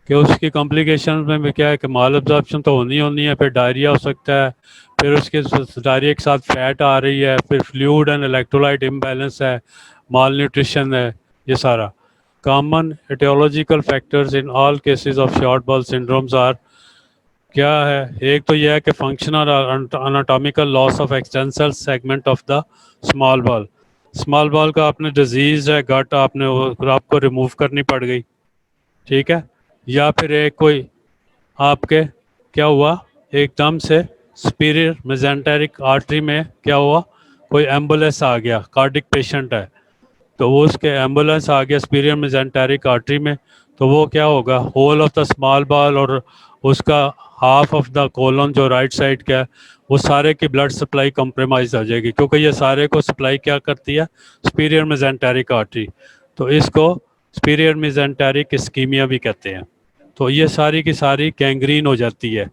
कि उसकी कॉम्प्लिकेशन में क्या है कि माल एब्जॉर्प्शन तो होनी है, फिर डायरिया हो सकता है, फिर उसके डायरिया के साथ फैट आ रही है, फिर फ्लूइड एंड इलेक्ट्रोलाइट इम्बैलेंस है, माल न्यूट्रिशन है, ये सारा। Common aetiological factors in all cases of short bowel syndromes are क्या है। एक तो यह है कि functional anatomical loss of extensive segment of the small bowel. Small bowel का आपने डिजीज है गट, आपने आपको रिमूव करनी पड़ गई, ठीक है। या फिर एक कोई आपके क्या हुआ, एकदम से सुपीरियर मेजेंटेरिक आर्टरी में क्या हुआ, कोई एम्बुलेंस आ गया, कार्डिक पेशेंट है, तो वो उसके एम्बुलेंस आ गया सुपीरियर मेजेंटेरिक आर्टरी में, तो वो क्या होगा, whole of the small bowel और उसका हाफ ऑफ द कोलन जो राइट साइड का है, वो सारे की ब्लड सप्लाई कॉम्प्रोमाइज हो जाएगी, क्योंकि ये सारे को सप्लाई क्या करती है, सुपीरियर मेजेंटेरिक आर्टरी। तो इसको सुपीरियर मेजेंटेरिक इस्कीमिया भी कहते हैं। तो ये सारी की सारी गैंग्रीन हो जाती है,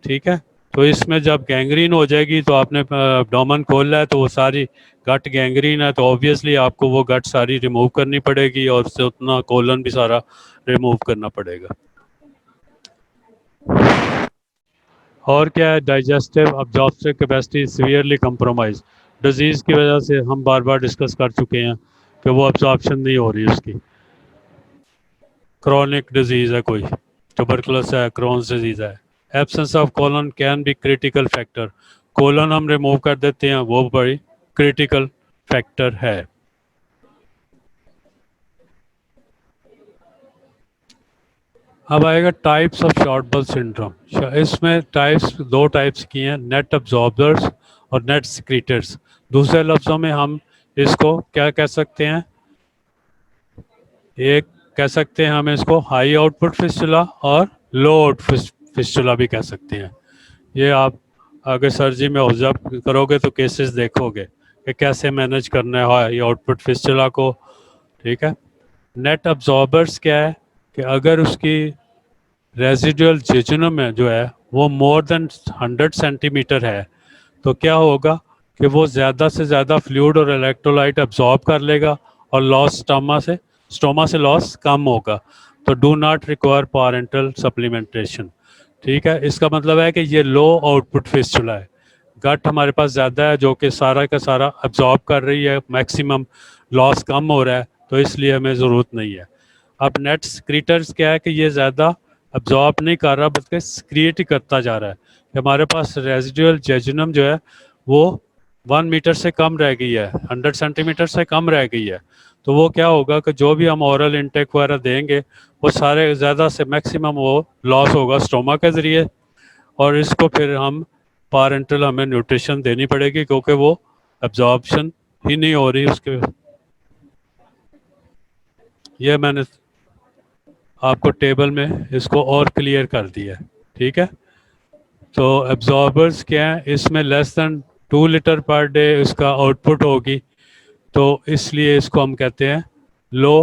ठीक है। तो इसमें जब गैंग्रीन हो जाएगी तो आपने एब्डोमेन खोला है, तो वो सारी गट गैंग्रीन है, तो ऑब्वियसली आपको वो गट सारी रिमूव करनी पड़ेगी और उससे उतना कोलन भी सारा रिमूव करना पड़ेगा। और क्या है, digestive absorptive capacity severely compromise. Disease की वजह से हम बार बार डिस्कस कर चुके हैं कि वो अब्जॉर्प्शन नहीं हो रही उसकी। क्रॉनिक डिजीज है कोई, ट्यूबरकुलोसिस है, क्रोन्स डिजीज है। Absence of colon can be critical factor. Colon हम रिमूव कर देते हैं, वो बड़ी क्रिटिकल फैक्टर है। अब आएगा types of short bowel syndrome. इसमें दो टाइप्स की हैं, नेट अब्जॉर्बर्स और नेट सिक्रीटर्स। दूसरे लफ्जों में हम इसको क्या कह सकते हैं, एक कह सकते हैं हम इसको हाई आउटपुट फिस्टुला और लो आउटपुट फिस्टुला भी कह सकते हैं। ये आप आगे सर्जरी में ऑब्जर्व करोगे तो केसेस देखोगे कि कैसे मैनेज करना है हाई आउटपुट फिस्टुला को, ठीक है। नेट अब्जॉर्बर्स क्या है कि अगर उसकी रेजिडुअल जेजुनम है जो है वो मोर देन 100 सेंटीमीटर है, तो क्या होगा कि वो ज़्यादा से ज़्यादा फ्लूइड और इलेक्ट्रोलाइट अब्जॉर्ब कर लेगा और लॉस स्टोमा से लॉस कम होगा, तो डू नॉट रिक्वायर पारेंटल सप्लीमेंटेशन, ठीक है। इसका मतलब है कि ये लो आउटपुट फिस्टुला है, गट हमारे पास ज़्यादा है जो कि सारा का सारा अब्जॉर्ब कर रही है, मैक्सिमम लॉस कम हो रहा है, तो इसलिए हमें ज़रूरत नहीं है। अब नेट स्क्रीटर्स क्या है कि ये ज़्यादा अब्जॉर्ब नहीं कर रहा बल्कि स्क्रीट ही करता जा रहा है। हमारे पास रेजिडुअल जेजुनम जो है वो 1 मीटर से कम रह गई है, 100 सेंटीमीटर से कम रह गई है, तो वो क्या होगा कि जो भी हम ओरल इंटेक वगैरह देंगे वो सारे ज़्यादा से मैक्सिमम वो लॉस होगा स्टोमा के ज़रिए, और इसको फिर हम पारेंटल हमें न्यूट्रिशन देनी पड़ेगी क्योंकि वो एब्जॉर्प्शन ही नहीं हो रही उसके। ये मैंने आपको टेबल में इसको और क्लियर कर दिया है, ठीक है। तो एब्जॉर्बर्स क्या है, इसमें less than 2 litre per day इसका आउटपुट होगी, तो इसलिए इसको हम कहते हैं लो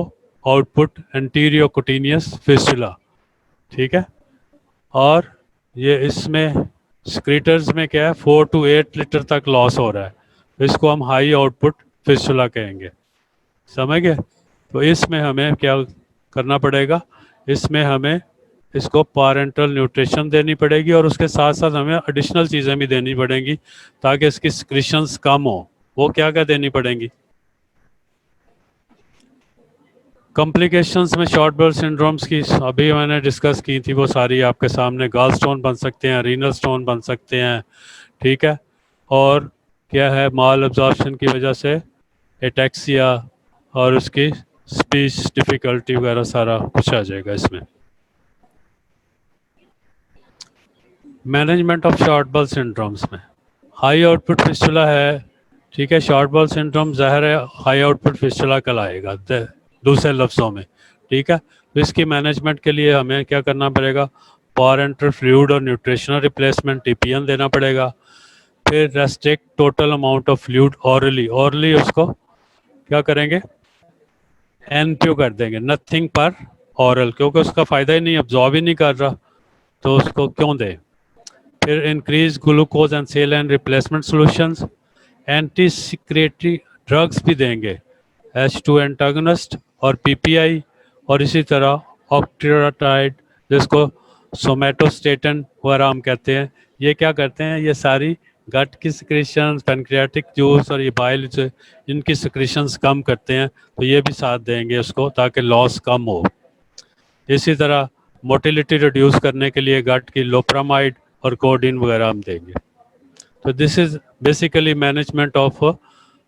आउटपुट एंटीरियो कुटिनियस फिस्टुला, ठीक है। और ये इसमें स्क्रीटर्स में क्या है 4 to 8 लीटर तक लॉस हो रहा है, इसको हम हाई आउटपुट फिस्टुला कहेंगे, समझ गए। तो इसमें हमें क्या करना पड़ेगा, इसमें हमें इसको पारेंटल न्यूट्रिशन देनी पड़ेगी और उसके साथ साथ हमें एडिशनल चीज़ें भी देनी पड़ेंगी ताकि इसकी सिक्रीशंस कम हो। वो क्या क्या देनी पड़ेंगी? कॉम्प्लिकेशंस में शॉर्ट बर्स्ट सिंड्रोम्स की अभी मैंने डिस्कस की थी, वो सारी आपके सामने। गॉल स्टोन बन सकते हैं, रीनल स्टोन बन सकते हैं, ठीक है। और क्या है, माल एब्जॉर्प्शन की वजह से एटेक्सिया और उसकी स्पीच डिफ़िकल्टी वगैरह सारा कुछ आ जाएगा इसमें। मैनेजमेंट ऑफ शॉर्ट बल सिंड्रोम्स में हाई आउटपुट फिस्टुला है, ठीक है। शॉर्ट बल सिंड्रोम ज़ाहिर है हाई आउटपुट फिस्टुला कहलाएगा दूसरे लफ्ज़ों में, ठीक है। तो इसकी मैनेजमेंट के लिए हमें क्या करना पड़ेगा, पारेंटल फ्लूइड और न्यूट्रिशनल रिप्लेसमेंट टीपीएन देना पड़ेगा। फिर restrict total amount of fluid hourly उसको क्या करेंगे, एनपीओ कर देंगे, नथिंग पर ऑरल, क्योंकि उसका फ़ायदा ही नहीं, अब्जॉर्ब ही नहीं कर रहा, तो उसको क्यों दें। फिर increase glucose and salt and replacement solutions, anti secretory drugs भी देंगे, H2 एंटागनिस्ट और पीपीआई, और इसी तरह ऑक्ट्राटाइड जिसको सोमेटोस्टेटन वगैरह हम कहते हैं। ये क्या करते हैं, ये सारी गट की सिक्रीशन, पैनक्रियाटिक जूस और ये बाइल इनकी सिक्रीशंस कम करते हैं, तो ये भी साथ देंगे उसको ताकि लॉस कम हो। इसी तरह मोटिलिटी रिड्यूस करने के लिए गट की लोप्रामाइड और कोडिन वगैरह हम देंगे। तो this is basically management of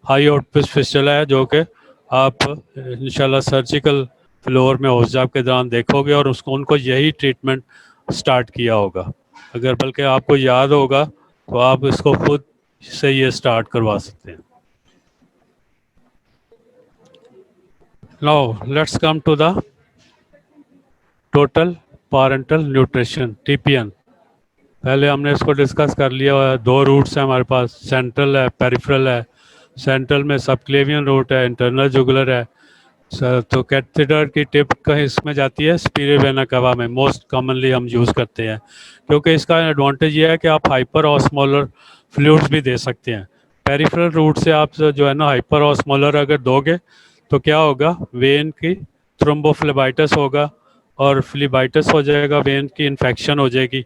high output fistula है, जो कि आप इंशाल्लाह सर्जिकल फ्लोर में होजब के दौरान देखोगे और उसको उनको यही ट्रीटमेंट स्टार्ट किया होगा। अगर बल्कि आपको याद होगा तो आप इसको खुद से ये स्टार्ट करवा सकते हैं। Now let's come to the total parenteral nutrition TPN. पहले हमने इसको डिस्कस कर लिया है। दो रूट्स हैं हमारे पास, सेंट्रल है, पेरिफेरल है। सेंट्रल में सबक्लेवियन रूट है, इंटरनल जुगुलर है। तो कैथेटर की टिप कहीं इसमें जाती है स्पीरियर वेना कवा में, मोस्ट कॉमनली हम यूज़ करते हैं, क्योंकि इसका एडवांटेज ये है कि आप हाइपर ऑस्मोलर फ्लूइड्स भी दे सकते हैं। पेरिफेरल रूट से आप जो है ना हाइपर ऑस्मोलर अगर दोगे तो क्या होगा, वेन की थ्रोम्बोफ्लेबाइटिस होगा और फ्लीबाइटिस हो जाएगा, वेन की इन्फेक्शन हो जाएगी।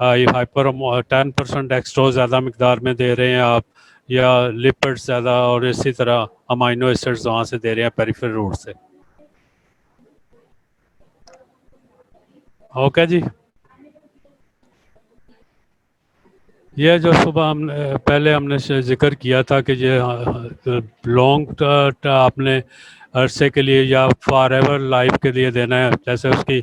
ये हाइपर 10% एक्स्ट्रोज ज़्यादा मकदार में दे रहे हैं आप, या लिपिड्स ज़्यादा और इसी तरह अमाइनो एसिड्स वहाँ से दे रहे हैं पेरिफेरल रूट से। ओके जी, ये जो सुबह हम पहले हमने जिक्र किया था कि ये लॉन्ग आपने अरसे के लिए या फॉर एवर लाइफ के लिए देना है, जैसे उसकी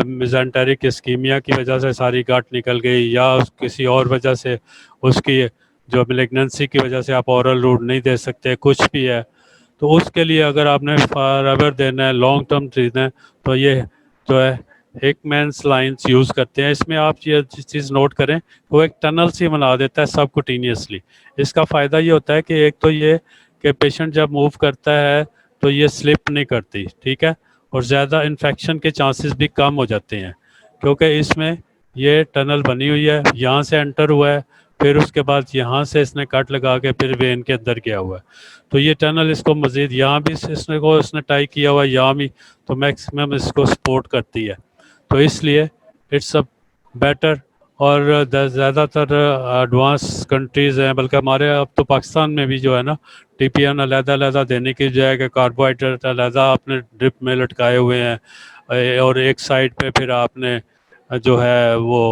मिजेंटेरिक इस्कीमिया की वजह से सारी गांठ निकल गई या किसी और वजह से उसकी जो मिलिग्नेंसी की वजह से आप ओरल रूट नहीं दे सकते, कुछ भी है, तो उसके लिए अगर आपने फॉर एवर देना है, लॉन्ग टर्म देना है, तो ये जो है हिकमैन्स लाइंस यूज़ करते हैं। इसमें आप ये चीज़ नोट करें, वो एक टनल सी बना देता है सबकुटेनियसली। इसका फ़ायदा ये होता है कि एक तो ये कि पेशेंट जब मूव करता है तो ये स्लिप नहीं करती, ठीक है, और ज़्यादा इन्फेक्शन के चांसेस भी कम हो जाते हैं, क्योंकि इसमें ये टनल बनी हुई है, यहाँ से एंटर हुआ है, फिर उसके बाद यहाँ से इसने कट लगा के फिर वेन के अंदर गया हुआ है, तो ये टनल इसको मज़ीद यहाँ भी इसने टाई किया हुआ है, यहाँ भी, तो मैक्सिमम इसको सपोर्ट करती है। तो इसलिए इट्स अ बेटर, और ज़्यादातर एडवांस कंट्रीज़ हैं, बल्कि हमारे अब तो पाकिस्तान में भी जो है ना टीपीएन अलग-अलग देने की बजाय कि कार्बोहाइड्रेट अलग आपने ड्रिप में लटकाए हुए हैं, और एक साइड पे फिर आपने जो है वो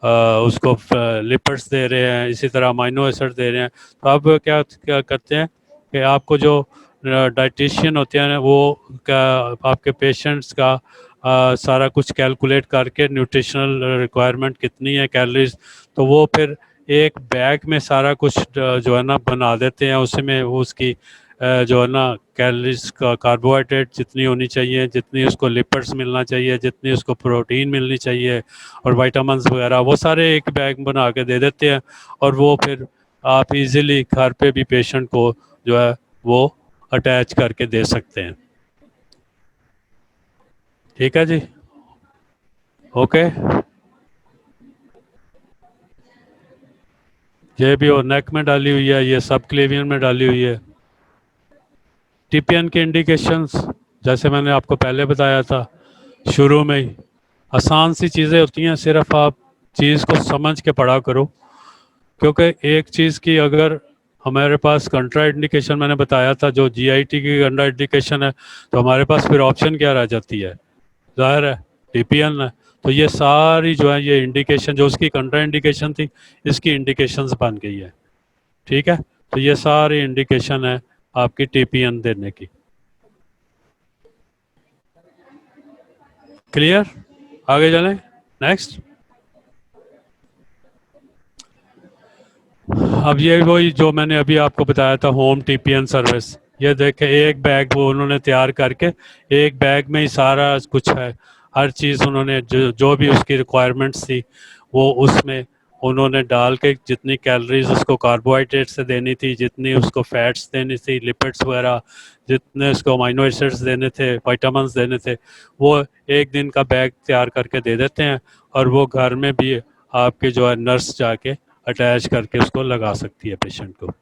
उसको लिपिड्स दे रहे हैं, इसी तरह अमाइनो एसिड दे रहे हैं। तो आप क्या क्या करते हैं कि आपको जो डाइटिशियन होते हैं वो क्या आपके पेशेंट्स का सारा कुछ कैलकुलेट करके न्यूट्रिशनल रिक्वायरमेंट कितनी है कैलोरीज, तो वो फिर एक बैग में सारा कुछ जो है ना बना देते हैं, उसमें वो उसकी जो है ना कैलोरीज का कार्बोहाइड्रेट जितनी होनी चाहिए, जितनी उसको लिपिड्स मिलना चाहिए, जितनी उसको प्रोटीन मिलनी चाहिए और विटामिन्स वगैरह, वो सारे एक बैग बना के दे देते हैं, और वो फिर आप इजीली घर पे भी पेशेंट को जो है वो अटैच करके दे सकते हैं। ठीक है जी, ओके। ये भी और नेक में डाली हुई है, ये सब क्लेवियन में डाली हुई है। टीपीएन के इंडिकेशंस जैसे मैंने आपको पहले बताया था शुरू में ही, आसान सी चीज़ें होती हैं, सिर्फ आप चीज़ को समझ के पढ़ा करो। क्योंकि एक चीज़ की अगर हमारे पास कंट्रा इंडिकेशन मैंने बताया था, जो जीआईटी की कंट्रा इंडिकेशन है, तो हमारे पास फिर ऑप्शन क्या रह जाती है, जाहिर है टीपीएन है। तो ये सारी जो है ये इंडिकेशन जो उसकी कंट्रा इंडिकेशन थी, इसकी इंडिकेशंस बन गई है। ठीक है, तो ये सारी इंडिकेशन है आपकी टीपीएन देने की। क्लियर? आगे चलें, नेक्स्ट। अब ये वही जो मैंने अभी आपको बताया था, होम टीपीएन सर्विस। ये देखें, एक बैग वो उन्होंने तैयार करके, एक बैग में ही सारा कुछ है, हर चीज़ उन्होंने जो भी उसकी रिक्वायरमेंट्स थी वो उसमें उन्होंने डाल के, जितनी कैलोरीज उसको कार्बोहाइड्रेट से देनी थी, जितनी उसको फैट्स देनी थी, लिपिड्स वगैरह, जितने उसको अमाइनो एसिड्स देने थे, विटामिन्स देने थे, वो एक दिन का बैग तैयार करके दे देते हैं। और वो घर में भी आपके जो है नर्स जाके अटैच करके उसको लगा सकती है पेशेंट को।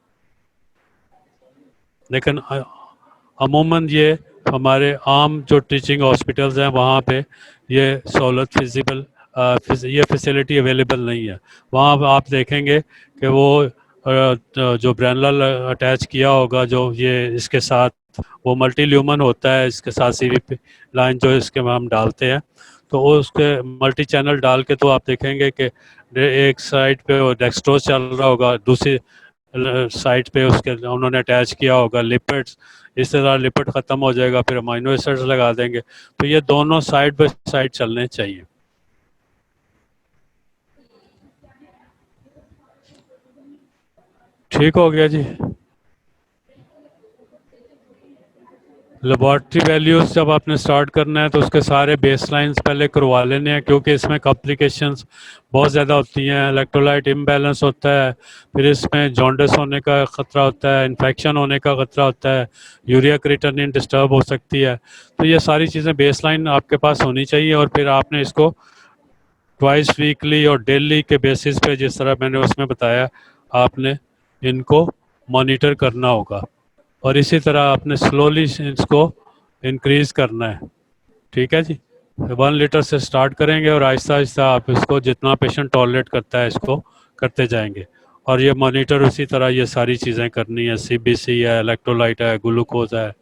लेकिन अमूमन ये हमारे आम जो टीचिंग हॉस्पिटल्स हैं वहाँ पे ये सहूलत फिजिबल ये फैसिलिटी अवेलेबल नहीं है। वहाँ आप देखेंगे कि वो जो ब्रेनल अटैच किया होगा, जो ये इसके साथ वो मल्टी ल्यूमन होता है, इसके साथ सीवीपी लाइन जो इसके में हम डालते हैं, तो वो उसके मल्टी चैनल डाल के तो आप देखेंगे कि एक साइड पे वो डेक्सट्रोज चल रहा होगा, दूसरी साइड पे उसके उन्होंने अटैच किया होगा लिपिड्स। इस तरह लिपिड ख़त्म हो जाएगा, फिर अमाइनो एसिड्स लगा देंगे। तो ये दोनों साइड बाय साइड चलने चाहिए। ठीक हो गया जी। लेबॉर्ट्री वैल्यूज़ जब आपने स्टार्ट करना है तो उसके सारे बेसलाइंस पहले करवा लेने हैं, क्योंकि इसमें कॉम्प्लिकेशंस बहुत ज़्यादा होती हैं। इलेक्ट्रोलाइट इम्बैलेंस होता है, फिर इसमें जॉन्डिस होने का ख़तरा होता है, इन्फेक्शन होने का ख़तरा होता है, यूरिया क्रिएटिनिन डिस्टर्ब हो सकती है। तो ये सारी चीज़ें बेसलाइन आपके पास होनी चाहिए, और फिर आपने इसको ट्वाइस वीकली और डेली के बेसिस पे, जिस तरह मैंने उसमें बताया, आपने इनको मॉनिटर करना होगा। और इसी तरह आपने स्लोली इसको इंक्रीज करना है। ठीक है जी, 1 लीटर से स्टार्ट करेंगे और आहिस्ता आहिस्ता आप इसको जितना पेशेंट टॉलरेट करता है इसको करते जाएंगे। और ये मॉनिटर उसी तरह ये सारी चीज़ें करनी है, सीबीसी है, इलेक्ट्रोलाइट है, ग्लूकोज है,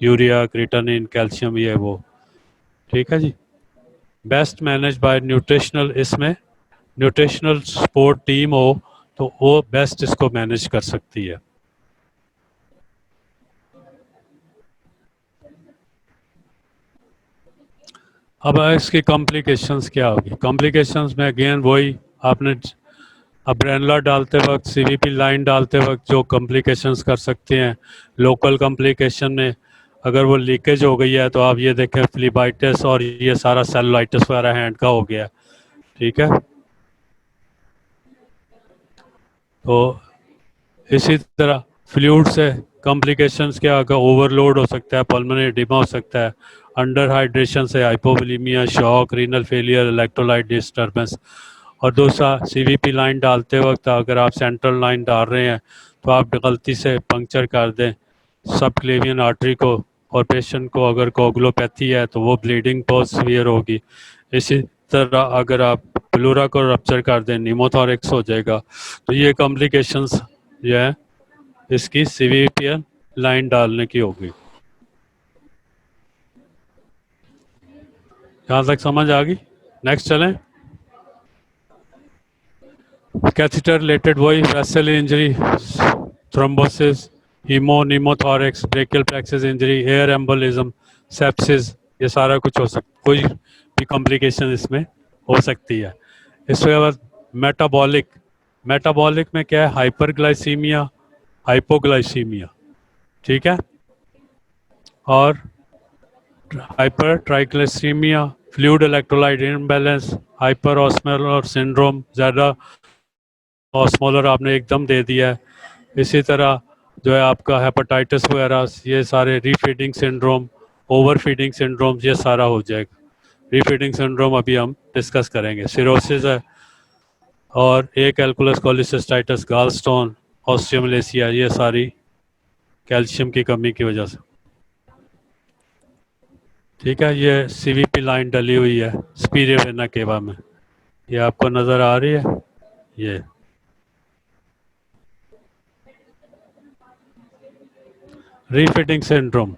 यूरिया, क्रिएटिनिन, कैल्शियम, ये वो। ठीक है जी। बेस्ट मैनेज बाय न्यूट्रिशनल, इसमें न्यूट्रिशनल सपोर्ट टीम हो तो वो बेस्ट इसको मैनेज कर सकती है। अब इसकी कॉम्प्लिकेशंस क्या होगी? कॉम्प्लिकेशंस में अगेन वही, आपने अब्रेनला डालते वक्त, सीवीपी लाइन डालते वक्त जो कॉम्प्लिकेशंस कर सकते हैं। लोकल कॉम्प्लिकेशन में अगर वो लीकेज हो गई है तो आप ये देखें फ्लीबाइटिस और ये सारा सेलुलाइटिस वगैरह हैंड का हो गया। ठीक है, तो इसी तरह फ्लूइड से कॉम्प्लिकेशंस क्या होगा? ओवरलोड हो सकता है, पल्मोनरी एडिमा हो सकता है, अंडर हाइड्रेशन से hypovolaemia, shock, renal failure, electrolyte disturbance. और दूसरा, सीवीपी लाइन डालते वक्त अगर आप सेंट्रल लाइन डाल रहे हैं तो आप गलती से पंक्चर कर दें सबक्लेवियन आर्टरी को, और पेशेंट को अगर कोगुलोपैथी है तो वो ब्लीडिंग बहुत सीवियर होगी। इसी तरह अगर आप प्लूरा को रप्चर कर दें, निमोथोरेक्स हो जाएगा। तो ये कॉम्प्लिकेशंस जो है इसकी सीवीपीएन लाइन डालने की होगी। यहाँ तक समझ आ गई? नेक्स्ट चलें। कैथेटर रिलेटेड वही, vessel injury, thrombosis, hemopneumothorax, brachial plexus injury, air embolism, sepsis, ये सारा कुछ हो सकता, कोई भी कॉम्प्लिकेशन इसमें हो सकती है। इसके बाद मेटाबॉलिक, मेटाबॉलिक में क्या है? Hyperglycaemia, hypoglycaemia. ठीक है, और hyper triglyceridaemia, fluid electrolyte imbalance, hyper osmolar syndrome, ज़्यादा ऑस्मोलर आपने एकदम दे दिया है। इसी तरह जो है आपका हेपेटाइटिस वगैरह, ये सारे रीफीडिंग सिंड्रोम, ओवर फीडिंग सिंड्रोम, ये सारा हो जाएगा। रीफीडिंग सिंड्रोम अभी हम डिस्कस करेंगे। सिरोसिस है, और एक कैलकुलस कोलिसिस्टाइटिस, गालस्टोन, ऑस्टियोमलेसिया, ये सारी कैल्शियम की कमी की वजह से। ठीक है, ये सीवीपी लाइन डली हुई है सुपीरियर वेना केवा में, ये आपको नज़र आ रही है। ये रीफिटिंग सिंड्रोम,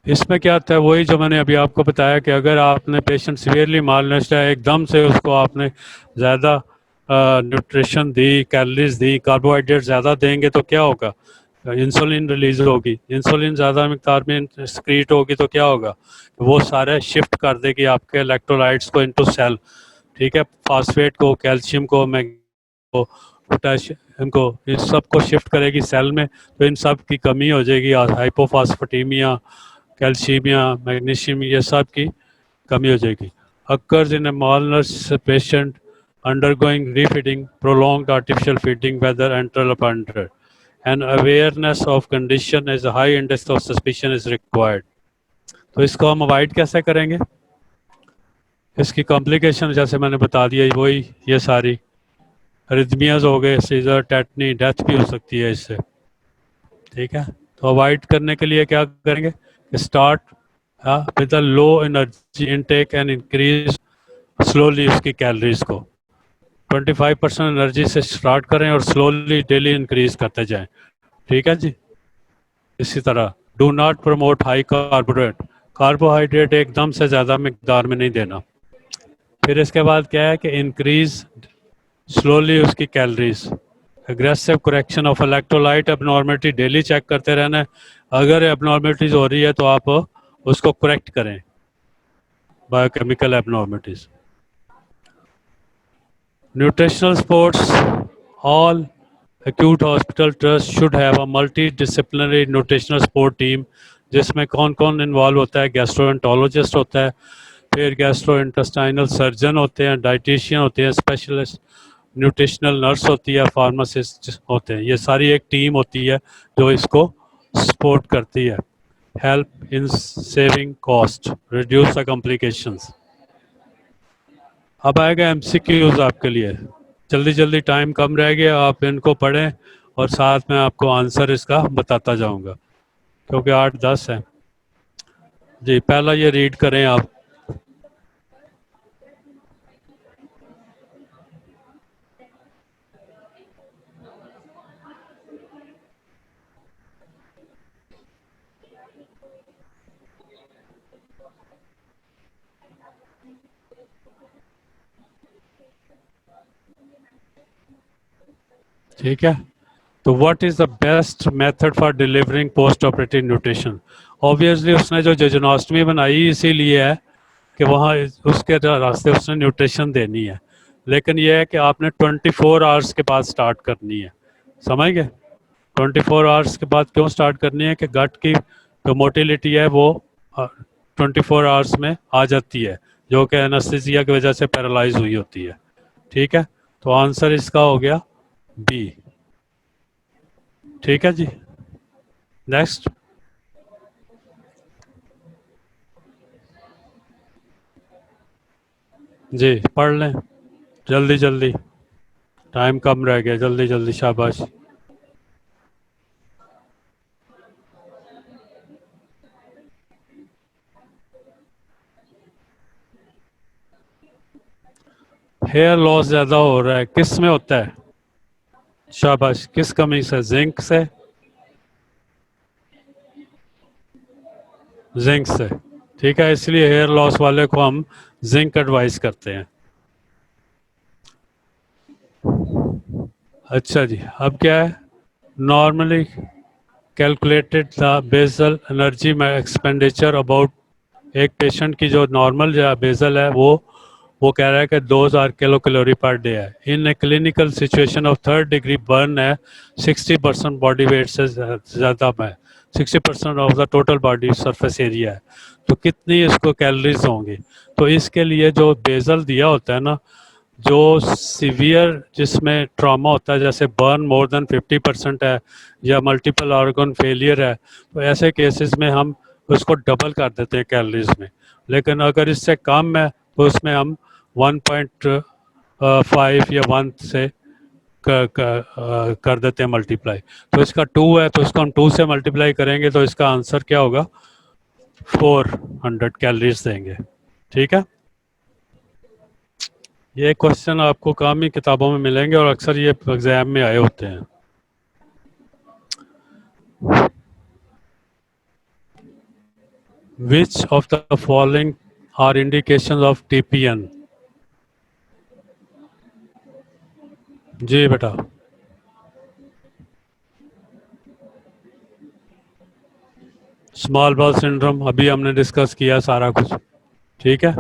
इसमें क्या आता है, वही जो मैंने अभी आपको बताया कि अगर आपने पेशेंट सीवियरली मालनरिश्ड है, एकदम से उसको आपने ज़्यादा न्यूट्रिशन दी, कैलोरीज दी, कार्बोहाइड्रेट ज़्यादा देंगे तो क्या होगा, इंसुलिन रिलीज होगी, इंसुलिन ज़्यादा मिकदार में सक्रीट होगी तो क्या होगा, वो सारे शिफ्ट कर देगी आपके इलेक्ट्रोलाइट्स को इनटू सेल। ठीक है, फास्फेट को, कैल्शियम को, मैग्नीशियम को, पोटेशियम को, इस सब को शिफ्ट करेगी सेल में, तो इन सब की कमी हो जाएगी, हाइपोफास्फेटीमिया, कैल्शियमिया, मैग्नीशियम, ये सब की कमी हो जाएगी। occurs in a malnourished patient undergoing refeeding, prolonged artificial feeding, whether enteral or parenteral. And awareness of condition is a high index of suspicion is required. तो इसको हम अवॉइड कैसे करेंगे, इसकी कॉम्प्लिकेशन जैसे मैंने बता दिया, वही ये सारी अरिथमियाज हो गए, सीजर, टेटनी, डेथ भी हो सकती है इससे। ठीक है, तो अवॉइड करने के लिए क्या करेंगे, start with a low energy intake and increase slowly उसकी कैलोरीज को, 25% एनर्जी से स्टार्ट करें और स्लोली डेली इंक्रीज करते जाएं। ठीक है जी। इसी तरह do not promote high carbohydrate, carbohydrate एकदम से ज़्यादा मिकदार में नहीं देना। फिर इसके बाद क्या है कि इंक्रीज स्लोली उसकी calories, aggressive correction of electrolyte abnormality, daily check करते रहना है, अगर एबनॉर्मलिटीज हो रही है तो आप उसको करेक्ट करें, biochemical abnormalities. Nutritional sports, all acute hospital trust should have a multidisciplinary nutritional support team, जिसमें कौन कौन इन्वॉल्व होता है, गैस्ट्रोएंटोलॉजिस्ट होता है, फिर गैस्ट्रोइंटेस्टाइनल सर्जन होते हैं, डाइटिशियन होते हैं, स्पेशलिस्ट न्यूट्रिशनल नर्स होती है, फार्मासिस्ट होते हैं, ये सारी एक टीम होती है जो इसको सपोर्ट करती है। Help in saving cost, reduce the complications. अब आएगा एमसीक्यूज आपके लिए, जल्दी जल्दी, टाइम कम रह गया, आप इनको पढ़ें और साथ में आपको आंसर इसका बताता जाऊंगा क्योंकि 8-10 है जी। पहला ये रीड करें आप, ठीक है। तो what is the best method for delivering post operative nutrition. Obviously उसने जो जेजोनोस्टमी बनाई इसीलिए है कि वहाँ उसके रास्ते उसने न्यूट्रिशन देनी है, लेकिन यह है कि आपने 24 आवर्स के बाद स्टार्ट करनी है, समझ गए। 24 आवर्स के बाद क्यों स्टार्ट करनी है कि गट की जो मोटिलिटी है वो 24 आवर्स में आ जाती है, जो कि एनेस्थीसिया की वजह से पैरालाइज हुई होती है। ठीक है, तो आंसर इसका हो गया बी। ठीक है जी, नेक्स्ट जी, पढ़ लें जल्दी जल्दी, टाइम कम रह गया, जल्दी जल्दी, शाबाश। हेयर लॉस ज़्यादा हो रहा है, किस में होता है, शाबाश, किस कमी से, जिंक से, जिंक से। ठीक है, इसलिए हेयर लॉस वाले को हम जिंक एडवाइस करते हैं। अच्छा जी, अब क्या है, normally calculated the basal energy expenditure about, एक पेशेंट की जो नॉर्मल जो बेसल है वो कह रहा है कि 2000 किलो कैलोरी पर डे है। In a clinical situation of 3rd degree burn है, 60% बॉडी वेट से ज़्यादा है, 60% of the total body surface area है, तो कितनी इसको कैलोरीज होंगी। तो इसके लिए जो बेसल दिया होता है ना, जो सीवियर जिसमें ट्रॉमा होता है, जैसे बर्न मोर देन 50% है या मल्टीपल ऑर्गन फेलियर है, तो ऐसे केसेस में हम उसको डबल कर देते हैं कैलोरीज में। लेकिन अगर इससे कम है तो उसमें हम 1.5 5 या 1 से कर देते हैं मल्टीप्लाई। तो इसका 2 है तो इसको हम 2 से मल्टीप्लाई करेंगे तो इसका आंसर क्या होगा, 400 कैलोरीज देंगे। ठीक है, ये क्वेश्चन आपको काम ही किताबों में मिलेंगे और अक्सर ये एग्जाम में आए होते हैं। Which of the following are indications of TPN? जी बेटा, स्मॉल बॉल सिंड्रोम अभी हमने डिस्कस किया सारा कुछ। ठीक है,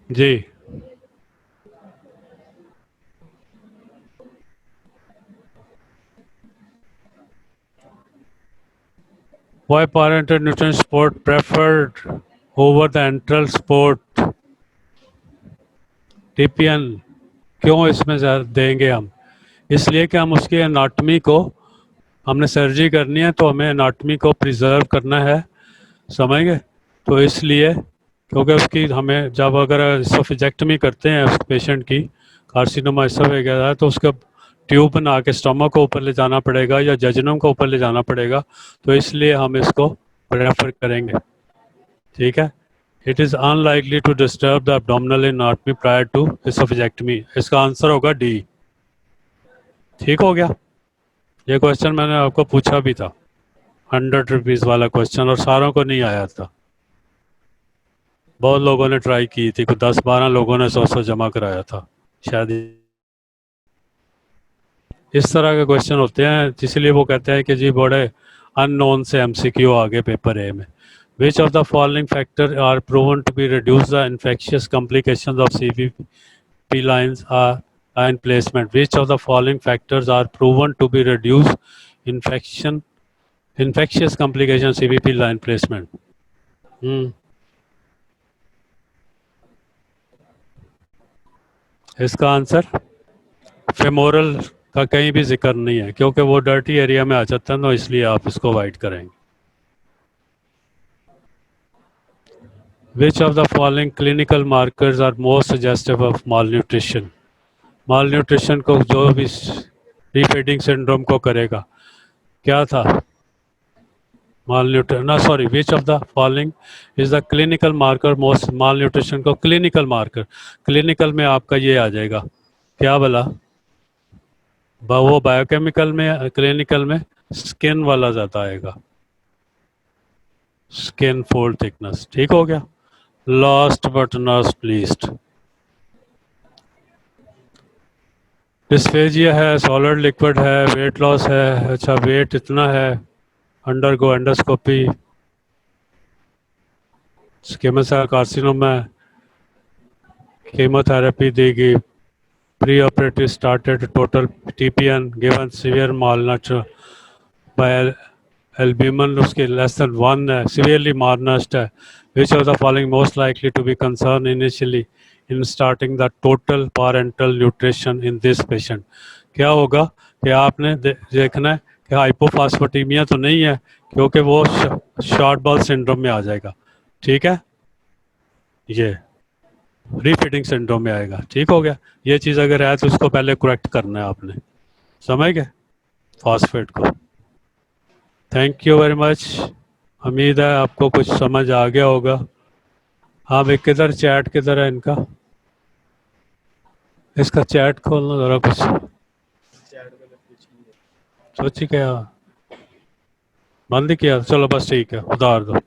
जी Why parental nutrition sport preferred over the enteral sport? TPN क्यों इसमें देंगे हम, इसलिए कि हम उसकी एनाटमी को, हमने सर्जरी करनी है तो हमें एनाटमी को प्रिजर्व करना है, समझ गए। तो इसलिए क्योंकि उसकी हमें जब अगर इसोफेजेक्टमी करते हैं उस पेशेंट की, कार्सिनोमा इसोफेगस है, तो उसका ट्यूब बना के स्टमक को ऊपर ले जाना पड़ेगा या जजनम को ऊपर ले जाना पड़ेगा, तो इसलिए हम इसको प्रेफर करेंगे। ठीक है, it is unlikely to disturb the abdominal anatomy prior to oesophagectomy. इसका आंसर होगा डी। ठीक हो गया, ये क्वेश्चन मैंने आपको पूछा भी था, 100 रुपीज़ वाला क्वेश्चन, और सारों को नहीं आया था। बहुत लोगों ने ट्राई की थी, कुछ 10-12 लोगों ने 100 जमा कराया था शायद। इस तरह के क्वेश्चन होते हैं, इसलिए वो कहते हैं कि जी बड़े अननोन से एमसीक्यू आगे पेपर ए में। Which of the following factors are proven to be reduce the infectious complications of CVP lines line placement? Which of the following factors are proven to be reduce infectious complications CVP line placement? इसका आंसर फेमोरल का कहीं भी जिक्र नहीं है, क्योंकि वो डर्टी एरिया में आ जाता है, तो इसलिए आप इसको अवॉइड करेंगे। Which of the following clinical markers are most suggestive of malnutrition? Malnutrition को जो भी refeeding syndrome को करेगा, क्या था malnutrition, ना sorry, which of the following is the clinical marker most malnutrition को clinical marker, clinical में आपका ये आ जाएगा, क्या बोला, वो बायोकेमिकल में, क्लिनिकल में स्किन वाला ज़्यादा आएगा, स्किन फोल्ड थिकनेस। ठीक हो गया, last but not least, dysphagia है, सॉलिड लिक्विड है, वेट लॉस है, अच्छा वेट इतना है, undergo endoscopy, squamous cell carcinoma, chemotherapy देगी, pre operative started total TPN given severe malnutrition by albumin उसके लेस देन 1 है, सीवियरली मालनट्र्ड है। Which of the following most likely to be concern initially in starting the total parenteral nutrition in this patient? क्या होगा कि आपने देखना है कि हाइपोफास्फेटेमिया तो नहीं है, क्योंकि वो शॉर्ट बॉल सिंड्रोम में आ जाएगा। ठीक है, ये रीफीडिंग सिंड्रोम में आएगा। ठीक हो गया, ये चीज़ अगर है तो उसको पहले करेक्ट करना है आपने, समझ गए, फॉस्फेट को। थैंक यू वेरी मच, उम्मीद है आपको कुछ समझ आ गया होगा। हाँ भाई, किधर चैट किधर है इनका, इसका चैट खोलना ज़रा, कुछ सोची क्या बंद ही किया, चलो बस ठीक है, उतार दो।